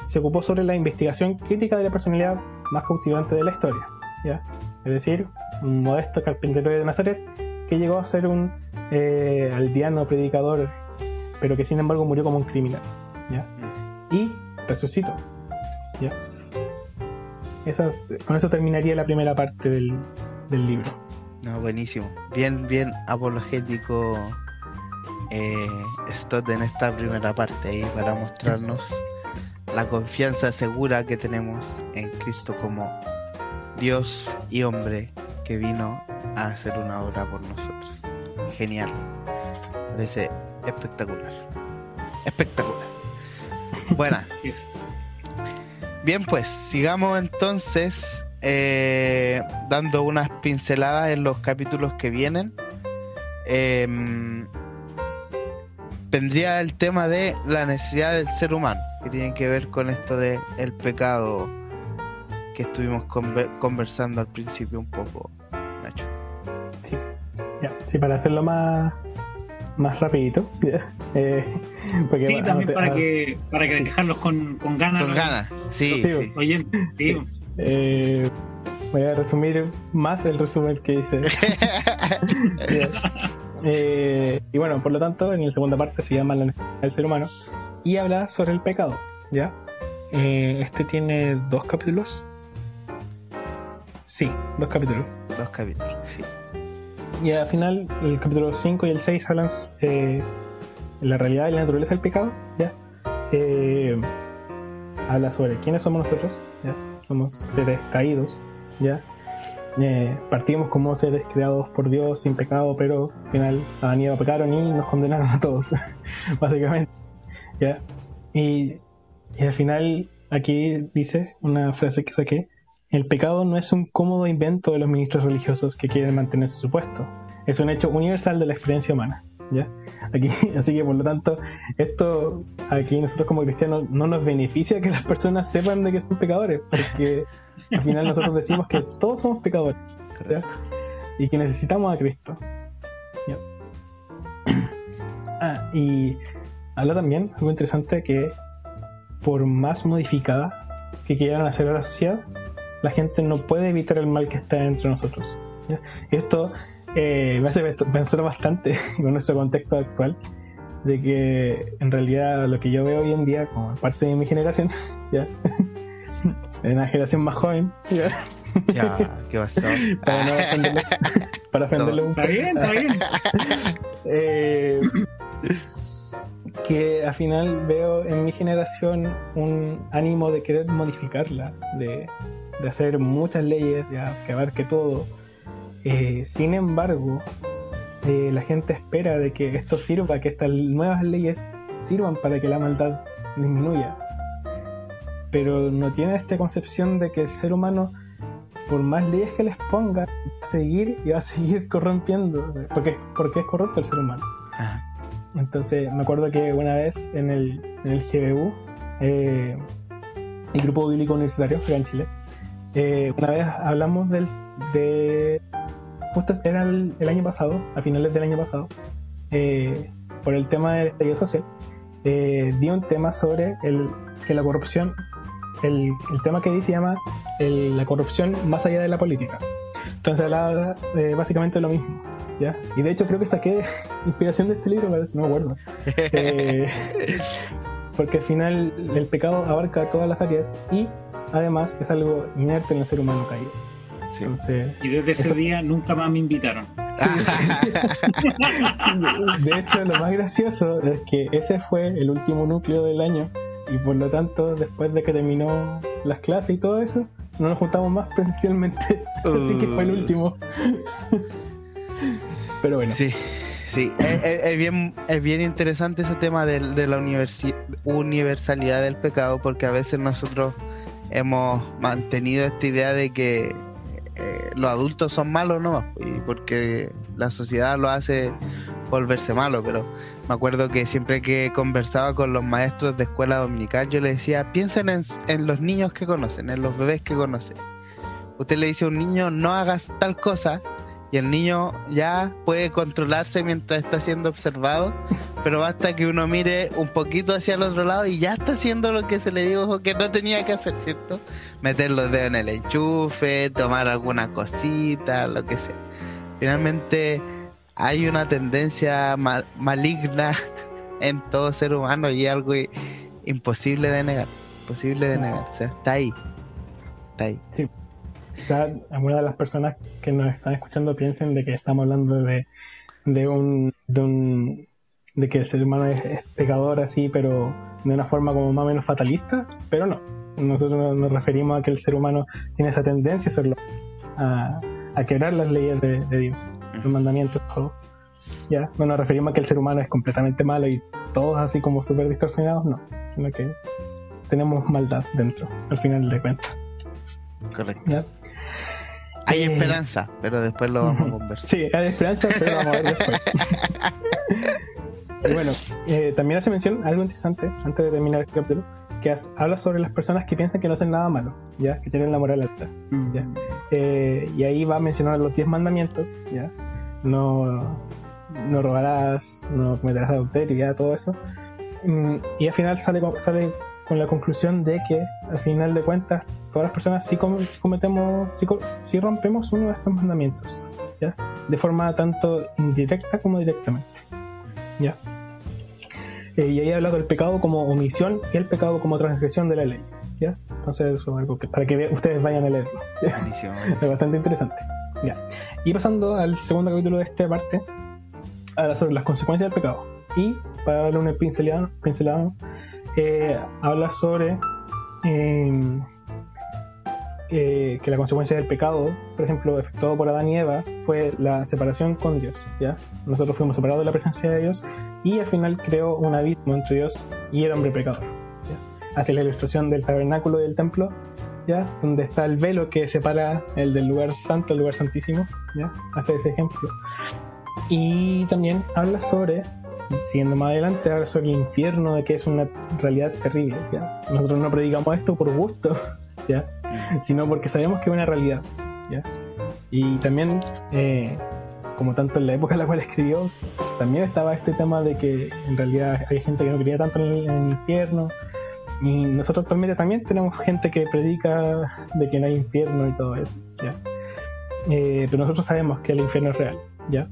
se ocupó sobre la investigación crítica de la personalidad más cautivante de la historia, ¿ya? Es decir, un modesto carpintero de Nazaret que llegó a ser un aldeano predicador, pero que sin embargo murió como un criminal, ¿ya? Y resucitó, ¿ya? Con eso terminaría la primera parte del libro. No, buenísimo. Bien apologético Stott en esta primera parte ahí, para mostrarnos la confianza segura que tenemos en Cristo como Dios y hombre que vino a hacer una obra por nosotros. Genial. Parece espectacular. Buena. Bien, pues sigamos entonces dando unas pinceladas en los capítulos que vienen. Vendría el tema de la necesidad del ser humano, que tiene que ver con esto de el pecado que estuvimos conversando al principio un poco, Nacho. Sí, ya. Sí, para hacerlo más rapidito. Porque sí, también para que sí, dejarlos con ganas. Con ganas, sí. Oye, sí. Voy a resumir más el resumen que hice. Y bueno, por lo tanto, en la segunda parte se llama La necesidad del ser humano y habla sobre el pecado, ¿ya? Este tiene 2 capítulos. Sí, 2 capítulos. 2 capítulos, sí. Y al final, el capítulo 5 y el 6 hablan la realidad y la naturaleza del pecado, ¿ya? Habla sobre quiénes somos nosotros, ¿ya? Somos seres caídos, ¿ya? Partimos como seres creados por Dios sin pecado, pero al final Adán y Eva pecaron y nos condenaron a todos, básicamente, ¿ya? Y al final, aquí dice una frase que saqué: el pecado no es un cómodo invento de los ministros religiosos que quieren mantenerse su puesto, es un hecho universal de la experiencia humana, ¿ya? Aquí, así que por lo tanto, esto aquí nosotros como cristianos no nos beneficia que las personas sepan de que son pecadores, porque al final nosotros decimos que todos somos pecadores, ¿ya? Y que necesitamos a Cristo, ¿ya? Y habla también algo interesante, que por más modificada que quieran hacer a la sociedad, la gente no puede evitar el mal que está entre nosotros, ¿ya? Y esto me hace pensar bastante con nuestro contexto actual, de que en realidad lo que yo veo hoy en día como parte de mi generación, ¿ya? En una generación más joven, ¿ya? ¿Qué pasó? Para no ofenderlo, para ofenderlo un poco. Está bien. Que al final veo en mi generación un ánimo de querer modificarla, de hacer muchas leyes, ya, que abarque todo. Sin embargo, la gente espera de que esto sirva, que estas nuevas leyes sirvan para que la maldad disminuya. Pero no tiene esta concepción de que el ser humano, por más leyes que les ponga, va a seguir corrompiendo, porque es corrupto el ser humano. Ajá. Entonces me acuerdo que una vez en el GBU, el Grupo Bíblico Universitario acá en Chile, una vez hablamos justo era el año pasado, a finales del año pasado, por el tema del estallido social, di un tema sobre que la corrupción, el tema que di se llama la corrupción más allá de la política. Entonces hablaba básicamente lo mismo, ¿ya? Y de hecho creo que saqué inspiración de este libro, parece, no me acuerdo. Porque al final el pecado abarca todas las áreas y además es algo inerte en el ser humano caído. Sí. Entonces, y desde ese día nunca más me invitaron. Sí. De hecho, lo más gracioso es que ese fue el último núcleo del año y por lo tanto, después de que terminó las clases y todo eso, no nos juntamos más presencialmente. Así que fue el último. Pero bueno. Sí. Es bien interesante ese tema de la universalidad del pecado, porque a veces nosotros hemos mantenido esta idea de que los adultos son malos nomás, y porque la sociedad lo hace volverse malo. Pero me acuerdo que siempre que conversaba con los maestros de escuela dominical, yo les decía: piensen en los niños que conocen, en los bebés que conocen. Usted le dice a un niño: no hagas tal cosa, y el niño ya puede controlarse mientras está siendo observado, pero basta que uno mire un poquito hacia el otro lado y ya está haciendo lo que se le dijo que no tenía que hacer, ¿cierto? Meter los dedos en el enchufe, tomar alguna cosita, lo que sea. Finalmente hay una tendencia maligna en todo ser humano y es algo imposible de negar, o sea, está ahí. Sí. Quizás algunas de las personas que nos están escuchando piensen de que estamos hablando de que el ser humano es pecador así, pero de una forma como más o menos fatalista, pero no. Nosotros nos referimos a que el ser humano tiene esa tendencia a hacerlo, a quebrar las leyes de Dios, los mandamientos, todo. Ya, no nos referimos a que el ser humano es completamente malo y todos así como súper distorsionados, no, sino que tenemos maldad dentro, al final de cuentas. Correcto. ¿Ya? Hay esperanza, pero después lo vamos a conversar. Sí, hay esperanza, pero lo vamos a ver después. Y bueno, también hace mención algo interesante antes de terminar este capítulo, que habla sobre las personas que piensan que no hacen nada malo, ya, que tienen la moral alta, ya. Y ahí va a mencionar los 10 mandamientos, ya, no robarás, no cometerás adulterio, todo eso. Y al final sale con la conclusión de que al final de cuentas todas las personas si rompemos uno de estos mandamientos, ¿ya? De forma tanto indirecta como directamente, ¿ya? Y ahí habla del pecado como omisión y el pecado como transgresión de la ley, ¿ya? Entonces eso es algo que, para que ustedes vayan a leerlo. Buenísimo. Es bastante interesante, ¿ya? Y pasando al segundo capítulo de esta parte, habla sobre las consecuencias del pecado. Y para darle una pincelada, habla sobre que la consecuencia del pecado, por ejemplo, efectuado por Adán y Eva, fue la separación con Dios, ¿ya? Nosotros fuimos separados de la presencia de Dios y al final creó un abismo entre Dios y el hombre pecador, ¿ya? Hace la ilustración del tabernáculo y del templo, ¿ya? Donde está el velo que separa el del lugar santo al lugar santísimo, ¿ya? Hace ese ejemplo. Y también habla sobre, siguiendo más adelante, habla sobre el infierno, de que es una realidad terrible, ¿ya? Nosotros no predicamos esto por gusto, ¿ya? Sino porque sabemos que es una realidad, ¿ya? Y también, como tanto en la época en la cual escribió, también estaba este tema de que en realidad hay gente que no creía tanto en el infierno, y nosotros actualmente también tenemos gente que predica de que no hay infierno y todo eso, ¿ya? Pero nosotros sabemos que el infierno es real, ¿ya?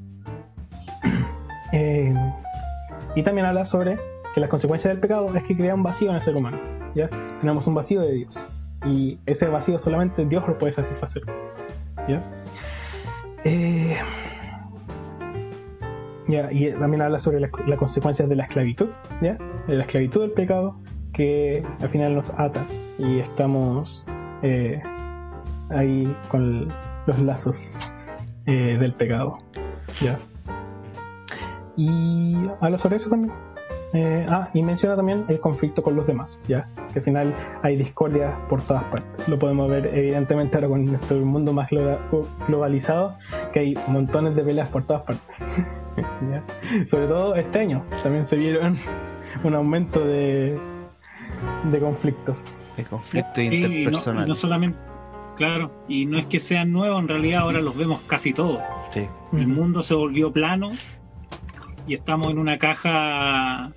Y también habla sobre que las consecuencias del pecado es que crea un vacío en el ser humano, ¿ya? Tenemos un vacío de Dios y ese vacío solamente Dios lo puede satisfacer, ¿ya? Y también habla sobre las consecuencias de la esclavitud, ¿ya? De la esclavitud del pecado, que al final nos ata y estamos ahí con los lazos del pecado, ¿ya? Y habla sobre eso también. Y menciona también el conflicto con los demás, ¿ya? Que al final hay discordia por todas partes. Lo podemos ver evidentemente ahora con nuestro mundo más globalizado, que hay montones de peleas por todas partes. ¿Ya? Sobre todo este año también se vieron un aumento de conflictos. De conflicto interpersonal. Y no solamente, claro, y no es que sean nuevos, en realidad ahora los vemos casi todos. Sí. El mundo se volvió plano y estamos en una caja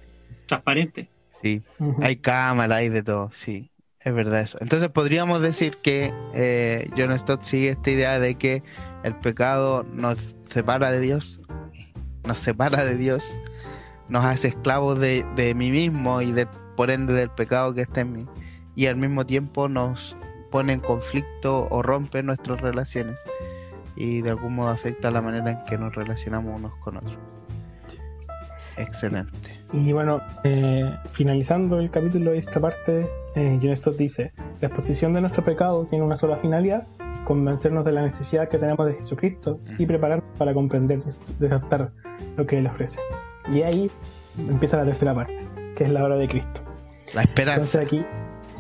transparente. Sí, hay cámara, hay de todo, sí, es verdad eso. Entonces podríamos decir que John Stott sigue esta idea de que el pecado nos separa de Dios, nos hace esclavos de mí mismo y por ende del pecado que está en mí, y al mismo tiempo nos pone en conflicto o rompe nuestras relaciones y de algún modo afecta la manera en que nos relacionamos unos con otros. Excelente. Y bueno, finalizando el capítulo de esta parte, John Stott dice: la exposición de nuestro pecado tiene una sola finalidad, convencernos de la necesidad que tenemos de Jesucristo y prepararnos para comprender y aceptar lo que Él ofrece. Y ahí empieza la tercera parte, que es la obra de Cristo. La esperanza. Entonces aquí,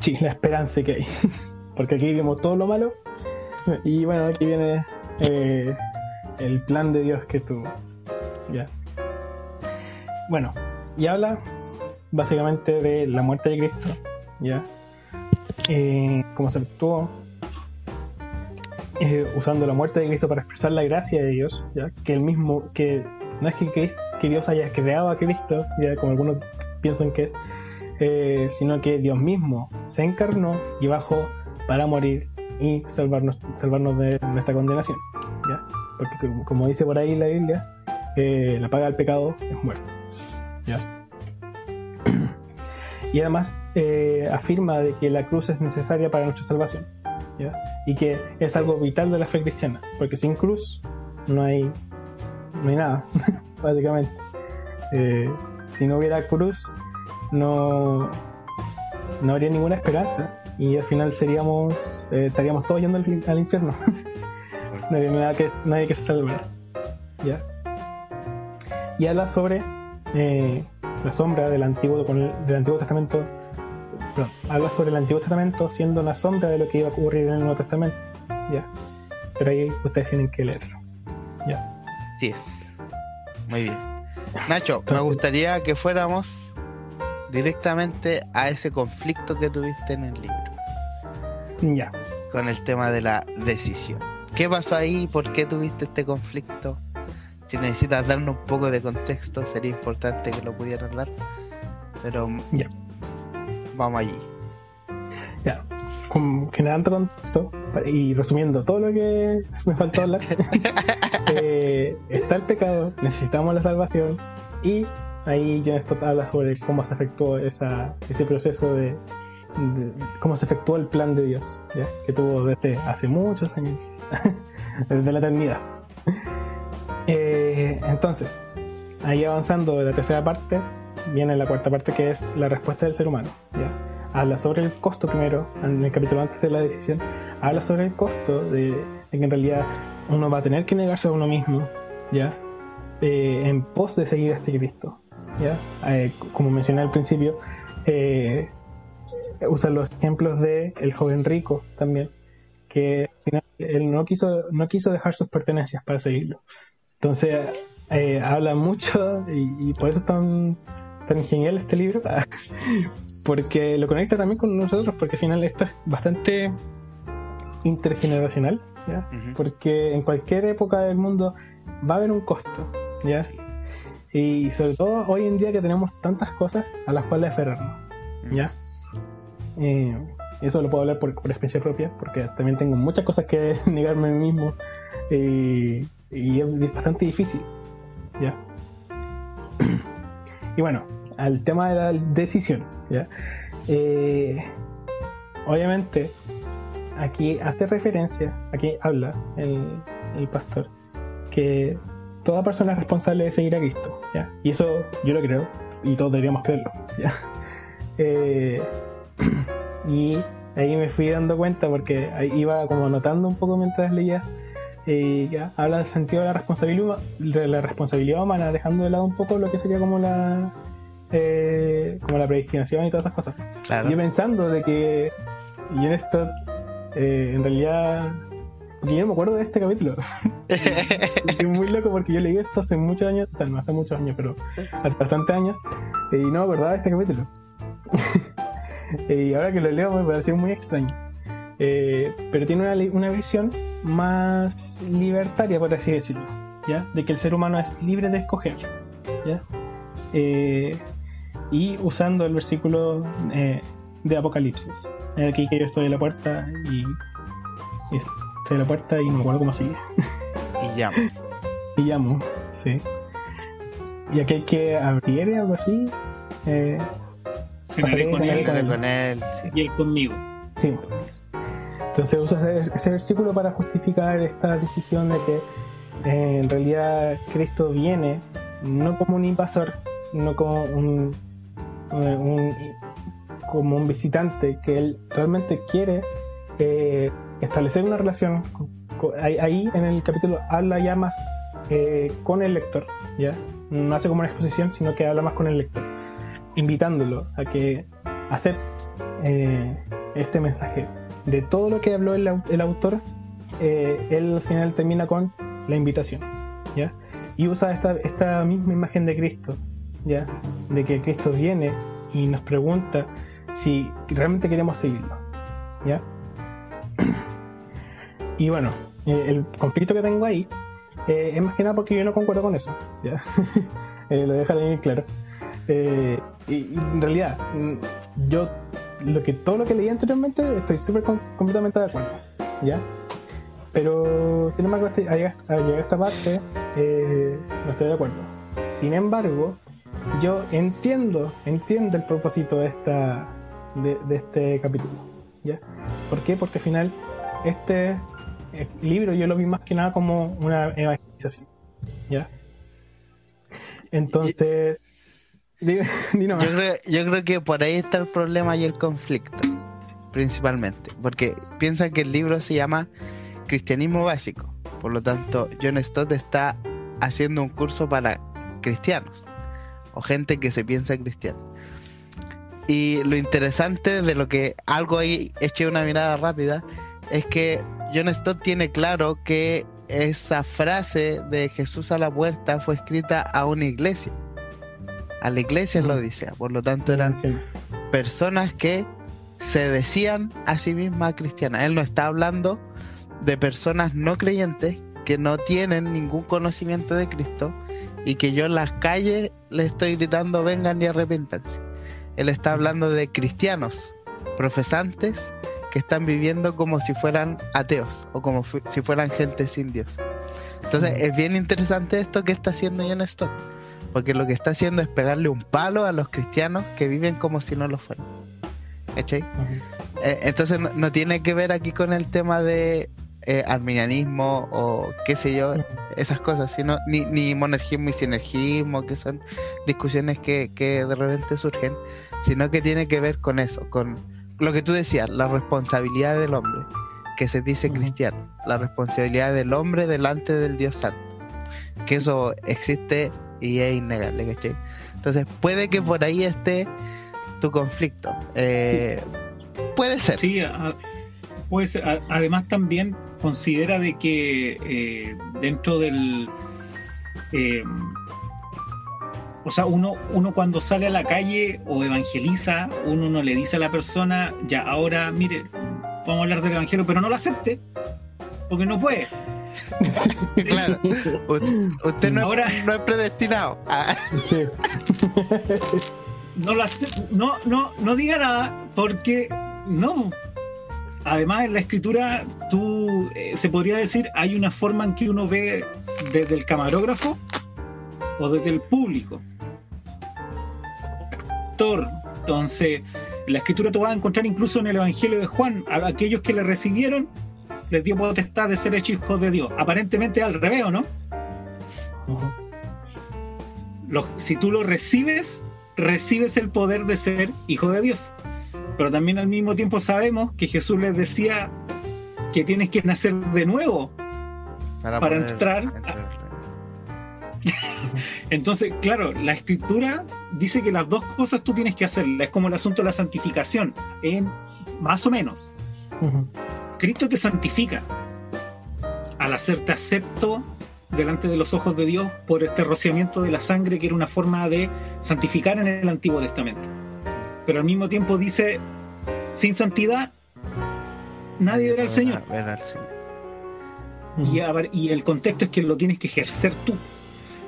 sí, la esperanza que hay. Porque aquí vimos todo lo malo y bueno, aquí viene el plan de Dios que tuvo, ¿ya? Bueno, y habla básicamente de la muerte de Cristo, ¿ya? Cómo se actuó usando la muerte de Cristo para expresar la gracia de Dios, ¿ya? Que el mismo, que no es que Dios haya creado a Cristo, ya como algunos piensan que es, sino que Dios mismo se encarnó y bajó para morir y salvarnos de nuestra condenación, ¿ya? Porque como dice por ahí la Biblia, la paga del pecado es muerte, ¿ya? Y además afirma de que la cruz es necesaria para nuestra salvación, ¿ya? Y que es algo vital de la fe cristiana, porque sin cruz no hay nada, básicamente. Si no hubiera cruz, no habría ninguna esperanza y al final estaríamos todos yendo al infierno. No habría nadie que se salvara, ¿ya? Y habla sobre la sombra del Antiguo Testamento. Perdón, habla sobre el Antiguo Testamento siendo una sombra de lo que iba a ocurrir en el Nuevo Testamento, ¿ya? Pero ahí ustedes tienen que leerlo, ¿ya? Así es. Muy bien. Nacho, me gustaría que fuéramos directamente a ese conflicto que tuviste en el libro. Ya. Con el tema de la decisión. ¿Qué pasó ahí? ¿Por qué tuviste este conflicto? Si necesitas darnos un poco de contexto, sería importante que lo pudieras dar. Pero Ya. vamos allí. Ya, generando contexto y resumiendo todo lo que me faltó hablar, está el pecado, necesitamos la salvación, y ahí John Stott habla sobre cómo se efectuó ese proceso de cómo se efectuó el plan de Dios, ¿ya? Que tuvo desde hace muchos años, desde la eternidad. Entonces, ahí avanzando de la tercera parte, viene la cuarta parte, que es la respuesta del ser humano, ¿ya? Habla sobre el costo primero, en el capítulo antes de la decisión, habla sobre el costo de que en realidad uno va a tener que negarse a uno mismo, ¿ya? En pos de seguir a este Cristo, ¿ya? Como mencioné al principio, usa los ejemplos de el joven rico también, que al final él no quiso dejar sus pertenencias para seguirlo. Entonces habla mucho y por eso es tan genial este libro, porque lo conecta también con nosotros, porque al final esto es bastante intergeneracional, ¿ya? Ujú. Porque en cualquier época del mundo va a haber un costo, ¿ya? Y sobre todo hoy en día que tenemos tantas cosas a las cuales aferrarnos, ¿ya? Eso lo puedo hablar por experiencia propia, porque también tengo muchas cosas que negarme a mí mismo, y es bastante difícil, ¿ya? Y bueno, al tema de la decisión, ¿ya? Obviamente aquí hace referencia, aquí habla el pastor, que toda persona es responsable de seguir a Cristo, ¿ya? Y eso yo lo creo, y todos deberíamos creerlo, ¿ya? Y ahí me fui dando cuenta, porque ahí iba como anotando un poco mientras leía, ya habla del sentido de la responsabilidad humana, dejando de lado un poco lo que sería como la predestinación y todas esas cosas. Claro. Yo pensando de que John Stott en realidad, porque yo no me acuerdo de este capítulo. Es muy loco, porque yo leí esto hace muchos años, o sea, no hace muchos años, pero hace bastantes años, y no me acordaba de este capítulo. Y ahora que lo leo me pareció muy extraño. Pero tiene una visión más libertaria, por así decirlo, ¿ya? De que el ser humano es libre de escoger, ¿ya? Y usando el versículo de Apocalipsis, aquí que yo estoy en la puerta y estoy en la puerta y no me acuerdo cómo sigue. Y llamo. Y llamo, sí. Y aquí hay que abrir algo así. Cenaré con él Cenaré con él, sí. y él conmigo. Sí. Entonces usa ese versículo para justificar esta decisión de que en realidad Cristo viene no como un invasor, sino como como un visitante, que él realmente quiere establecer una relación. Ahí en el capítulo habla ya más con el lector, ¿ya? No hace como una exposición, sino que habla más con el lector, invitándolo a que acepte este mensaje. De todo lo que habló el autor, él al final termina con la invitación, ¿ya? Y usa esta misma imagen de Cristo, ¿ya? De que Cristo viene y nos pregunta si realmente queremos seguirlo, ¿ya? Y bueno, el conflicto que tengo ahí es más que nada porque yo no concuerdo con eso, ¿ya? Lo deja bien claro. Y en realidad, yo todo lo que leí anteriormente estoy completamente de acuerdo, ¿ya? Pero sin embargo, a llegar a esta parte no estoy de acuerdo. Sin embargo, yo entiendo el propósito de este capítulo, ¿ya? ¿Por qué? Porque al final este libro yo lo vi más que nada como una evangelización, ¿ya? Entonces, yo creo que por ahí está el problema y el conflicto, principalmente, porque piensa que el libro se llama Cristianismo Básico, por lo tanto John Stott está haciendo un curso para cristianos o gente que se piensa cristiana. Y lo interesante de lo que algo ahí eché una mirada rápida es que John Stott tiene claro que esa frase de Jesús a la puerta fue escrita a una iglesia, a la iglesia en la Odisea. Por lo tanto eran personas que se decían a sí mismas cristianas. Él no está hablando de personas no creyentes que no tienen ningún conocimiento de Cristo y que yo en las calles les estoy gritando vengan y arrepiéntanse. Él está hablando de cristianos profesantes que están viviendo como si fueran ateos o como si fueran gente sin Dios. Entonces es bien interesante esto que está haciendo John Stott, porque lo que está haciendo es pegarle un palo a los cristianos que viven como si no lo fueran. ¿Cachai? Entonces no tiene que ver aquí con el tema de arminianismo o qué sé yo, esas cosas, sino ni monergismo y sinergismo, que son discusiones que de repente surgen, sino que tiene que ver con eso, con lo que tú decías, la responsabilidad del hombre, que se dice cristiano, la responsabilidad del hombre delante del Dios Santo, que eso existe y es innegable, ¿cachai? Entonces puede que por ahí esté tu conflicto, puede ser. Sí, puede ser. Además también considera de que dentro del o sea, uno cuando sale a la calle o evangeliza, uno no le dice a la persona, ya, ahora, mire, vamos a hablar del evangelio, pero no lo acepte, porque no puede. Sí. Claro, usted no, ahora, no es predestinado. Sí. No diga nada, porque no. Además, en la escritura, se podría decir, hay una forma en que uno ve desde el camarógrafo o desde el público. Entonces, en la escritura tú vas a encontrar incluso en el Evangelio de Juan, a aquellos que le recibieron, les dio potestad de ser hechos hijos de Dios. Aparentemente al revés, ¿o no? Si tú lo recibes el poder de ser hijo de Dios. Pero también al mismo tiempo sabemos que Jesús les decía que tienes que nacer de nuevo para entrar. Entonces, claro, la escritura dice que las dos cosas tú tienes que hacerlas. Es como el asunto de la santificación, más o menos. Cristo te santifica al hacerte acepto delante de los ojos de Dios por este rociamiento de la sangre, que era una forma de santificar en el Antiguo Testamento. Pero al mismo tiempo dice, sin santidad nadie verá al Señor. Y el contexto es que lo tienes que ejercer tú.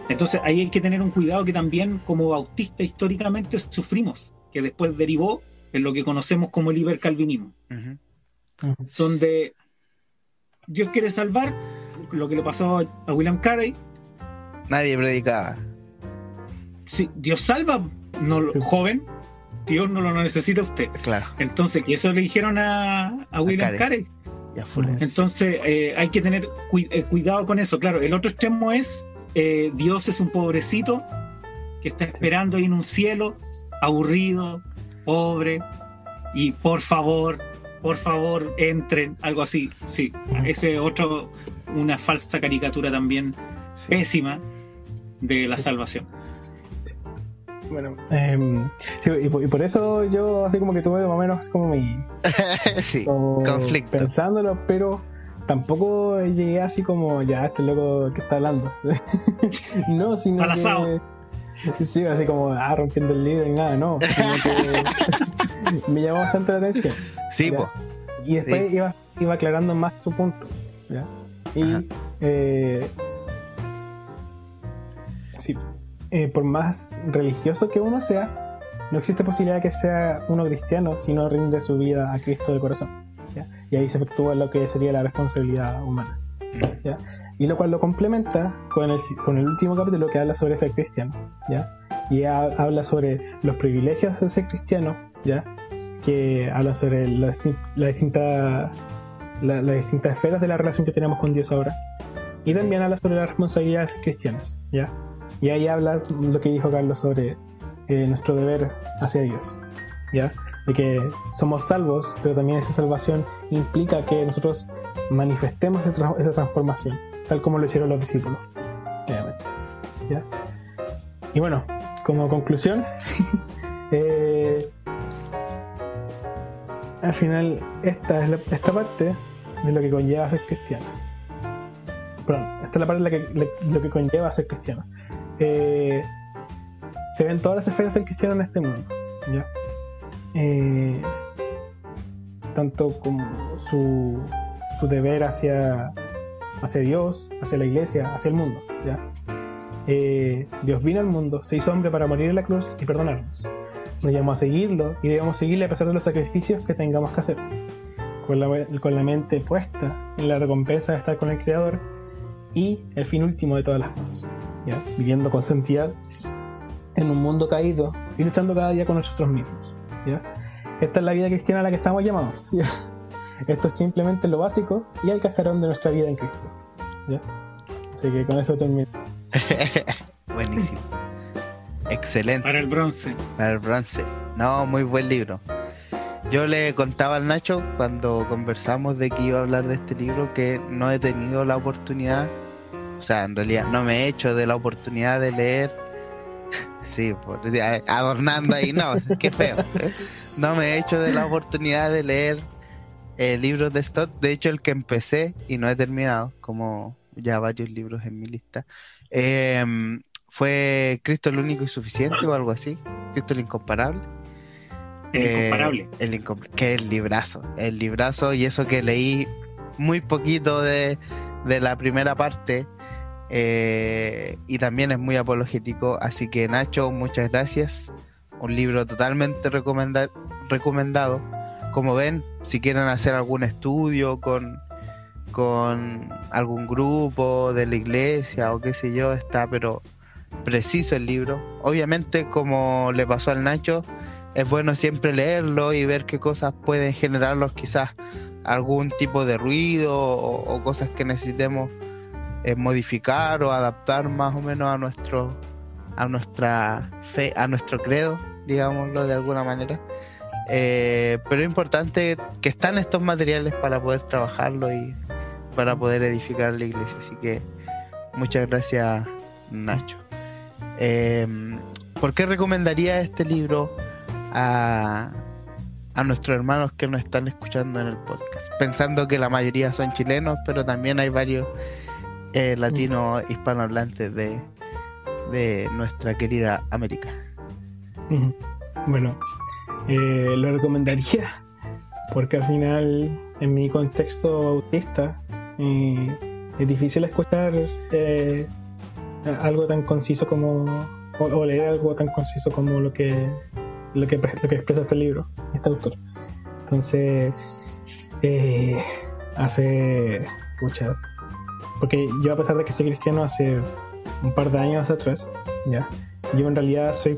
Entonces ahí hay que tener un cuidado, que también como bautistas históricamente sufrimos, que después derivó en lo que conocemos como el hipercalvinismo, donde Dios quiere salvar, lo que le pasó a William Carey. Nadie predicaba. Sí, Dios salva, joven, Dios no lo necesita usted. Claro. Entonces, que eso le dijeron a William Carey. Entonces hay que tener cuidado con eso. Claro, el otro extremo es Dios es un pobrecito que está esperando ahí en un cielo, aburrido, pobre, y por favor entren, algo así. Sí, ese otro, una falsa caricatura también pésima de la salvación. Bueno, sí, y por eso yo así como que tuve más o menos como mi sí, conflicto pensándolo, pero tampoco llegué así como ya este loco que está hablando. No, sino Palazado. Que sí, así como rompiendo el libro y nada, no, sino que me llamó bastante la atención. Sí, pues. Y después iba aclarando más su punto, ¿ya? Y sí, por más religioso que uno sea, no existe posibilidad de que sea uno cristiano si no rinde su vida a Cristo de corazón, ¿ya? Y ahí se efectúa lo que sería la responsabilidad humana, ¿ya? Y lo cual lo complementa con el último capítulo, que habla sobre ser cristiano, ¿ya? Y habla sobre los privilegios de ser cristiano, ¿ya? Que habla sobre las distintas esferas de la relación que tenemos con Dios ahora. Y también habla sobre las responsabilidades cristianas, ¿ya? Y ahí habla lo que dijo Carlos sobre nuestro deber hacia Dios, ¿ya? De que somos salvos, pero también esa salvación implica que nosotros manifestemos esa transformación, tal como lo hicieron los discípulos, obviamente, ¿ya? Y bueno, como conclusión, al final esta parte de lo que conlleva ser cristiano. Perdón, esta es la parte de lo que conlleva ser cristiano. Se ven todas las esferas del cristiano en este mundo, ¿ya? Tanto como su deber hacia hacia Dios, hacia la iglesia, hacia el mundo, ¿ya? Dios vino al mundo, se hizo hombre para morir en la cruz y perdonarnos. Nos llamó a seguirlo y debemos seguirle a pesar de los sacrificios que tengamos que hacer, con la mente puesta en la recompensa de estar con el Creador y el fin último de todas las cosas, ¿ya? Viviendo con santidad en un mundo caído y luchando cada día con nosotros mismos, ¿ya? Esta es la vida cristiana a la que estamos llamados, ¿ya? Esto es simplemente lo básico y el cascarón de nuestra vida en Cristo, ¿ya? Así que con eso termino. Buenísimo. Excelente. Para el bronce. Para el bronce. No, muy buen libro. Yo le contaba al Nacho cuando conversamos de que iba a hablar de este libro que no he tenido la oportunidad, o sea, en realidad no me he hecho de la oportunidad de leer. Sí, adornando ahí, no, qué feo. No me he hecho de la oportunidad de leer libros de Stott. De hecho, el que empecé y no he terminado, como ya varios libros en mi lista, fue Cristo el único y suficiente o algo así. Cristo el incomparable. El incomparable. Que es el librazo, y eso que leí muy poquito de la primera parte, y también es muy apologético. Así que, Nacho, muchas gracias. Un libro totalmente recomendado. Como ven, si quieren hacer algún estudio con algún grupo de la iglesia o qué sé yo, está pero preciso el libro. Obviamente, como le pasó al Nacho, es bueno siempre leerlo y ver qué cosas pueden generarlos, quizás algún tipo de ruido o cosas que necesitemos modificar o adaptar más o menos a nuestra fe, a nuestro credo, digámoslo de alguna manera. Pero es importante que están estos materiales para poder trabajarlo y para poder edificar la iglesia. Así que muchas gracias, Nacho. ¿Por qué recomendaría este libro a nuestros hermanos que nos están escuchando en el podcast? Pensando que la mayoría son chilenos, pero también hay varios latinos hispanohablantes de nuestra querida América. Bueno, lo recomendaría porque al final, en mi contexto autista, es difícil escuchar algo tan conciso como o leer algo tan conciso como lo que expresa este libro, este autor. Entonces porque yo, a pesar de que soy cristiano hace un par de años atrás, ya, yo en realidad soy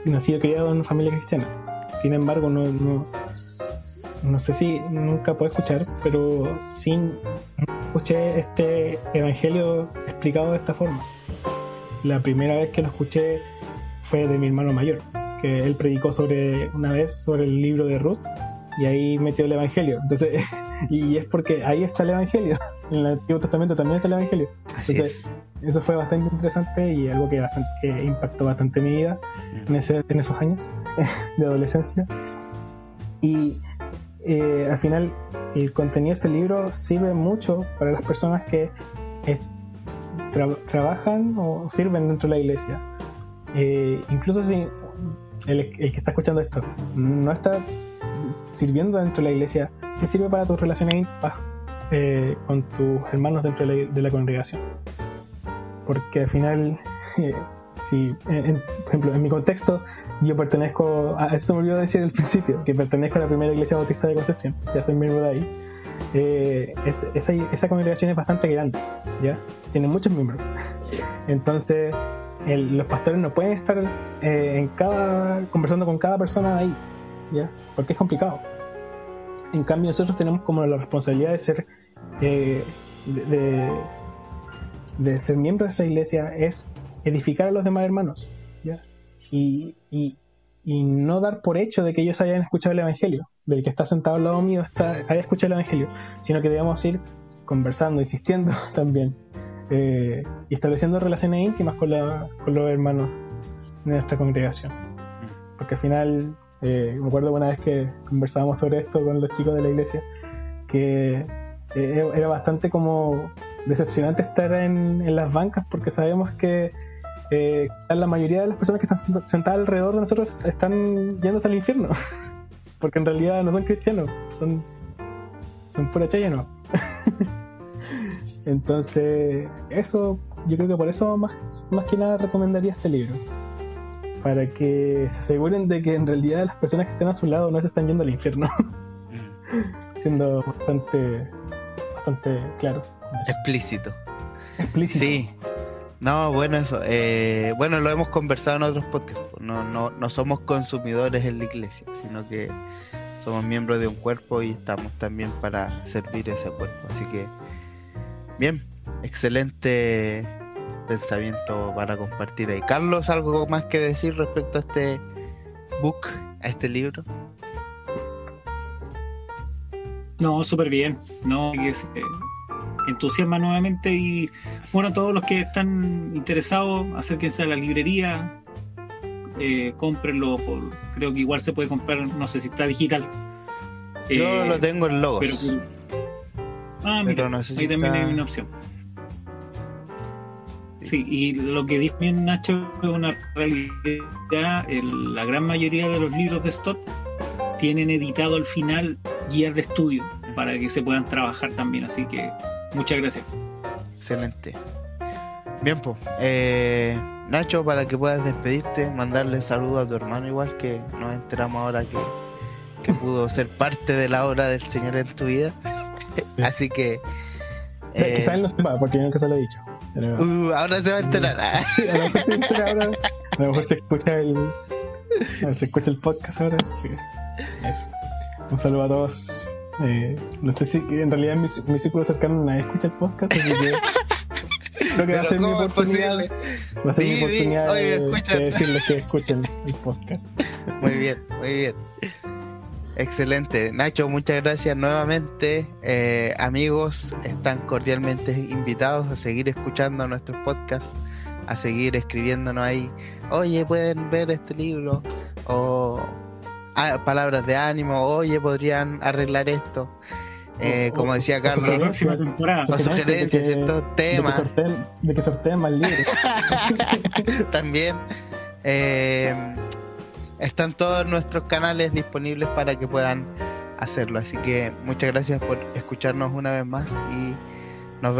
nacido y criado en una familia cristiana. Sin embargo, no sé si nunca puedo escuchar, pero sí escuché este evangelio explicado de esta forma. La primera vez que lo escuché fue de mi hermano mayor, que él predicó una vez sobre el libro de Ruth, y ahí metió el evangelio. Entonces, y es porque ahí está el evangelio. En el Antiguo Testamento también está el evangelio. Entonces, eso fue bastante interesante y algo que impactó bastante mi vida en esos años de adolescencia. Y al final, el contenido de este libro sirve mucho para las personas que trabajan o sirven dentro de la iglesia. Incluso si el que está escuchando esto no está sirviendo dentro de la iglesia, sí sirve para tus relaciones con tus hermanos dentro de la congregación. Porque al final, por ejemplo, en mi contexto, yo pertenezco a, eso me olvidó decir al principio, que pertenezco a la primera iglesia bautista de Concepción, ya soy miembro de ahí. Esa congregación es bastante grande, ¿ya? Tiene muchos miembros. Entonces, los pastores no pueden estar conversando con cada persona de ahí, ¿ya? Porque es complicado. En cambio, nosotros tenemos como la responsabilidad de ser de ser miembros de esa iglesia, es edificar a los demás hermanos, ¿ya? Y no dar por hecho de que ellos hayan escuchado el evangelio, del que está sentado al lado mío haya escuchado el evangelio, sino que debemos ir conversando, insistiendo también, y estableciendo relaciones íntimas con los hermanos de nuestra congregación. Porque al final, me acuerdo una vez que conversábamos sobre esto con los chicos de la iglesia, que era bastante como decepcionante estar en las bancas, porque sabemos que la mayoría de las personas que están sentadas alrededor de nosotros están yéndose al infierno, porque en realidad no son cristianos, son pura chaya, ¿no? Entonces, eso, yo creo que por eso más que nada recomendaría este libro. Para que se aseguren de que en realidad las personas que estén a su lado no se están yendo al infierno. Siendo bastante claro. Explícito. Sí. No, bueno, eso. Bueno, lo hemos conversado en otros podcasts. No somos consumidores en la iglesia, sino que somos miembros de un cuerpo y estamos también para servir ese cuerpo. Así que, bien, excelente pensamiento para compartir ahí. Carlos, ¿algo más que decir respecto a este book, a este libro? No, súper bien. No, que entusiasma nuevamente y bueno, todos los que están interesados, acérquense a la librería, cómprenlo, creo que igual se puede comprar, no sé si está digital. Yo lo tengo en Logos. Mira, no sé si ahí también hay una opción. Sí, y lo que dice bien Nacho es una realidad. La gran mayoría de los libros de Stott tienen editado al final guías de estudio para que se puedan trabajar también, así que muchas gracias. Excelente. Bien, pues Nacho, para que puedas despedirte, mandarle saludos a tu hermano, igual que nos enteramos ahora que pudo ser parte de la obra del Señor en tu vida. Así que quizás él no sepa, porque yo nunca se lo he dicho. Pero... ahora se va a enterar. A lo mejor se entera ahora. A lo mejor se escucha el podcast ahora. Eso. Un saludo a todos. No sé si en realidad mi círculo cercano nadie escucha el podcast, así que creo que va a ser mi oportunidad. Va a ser mi oportunidad de decirles que escuchen el podcast. Muy bien. Excelente. Nacho, muchas gracias nuevamente. Amigos, están cordialmente invitados a seguir escuchando nuestros podcasts, a seguir escribiéndonos ahí. Oye, pueden ver este libro, o palabras de ánimo, oye, podrían arreglar esto. Como decía Carlos, o sugerencias, ciertos temas. De que sorteen más libros. También. Están todos nuestros canales disponibles para que puedan hacerlo. Así que muchas gracias por escucharnos una vez más y nos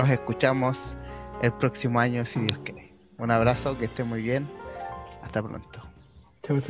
escuchamos el próximo año si Dios quiere. Un abrazo, que esté muy bien. Hasta pronto. Chau.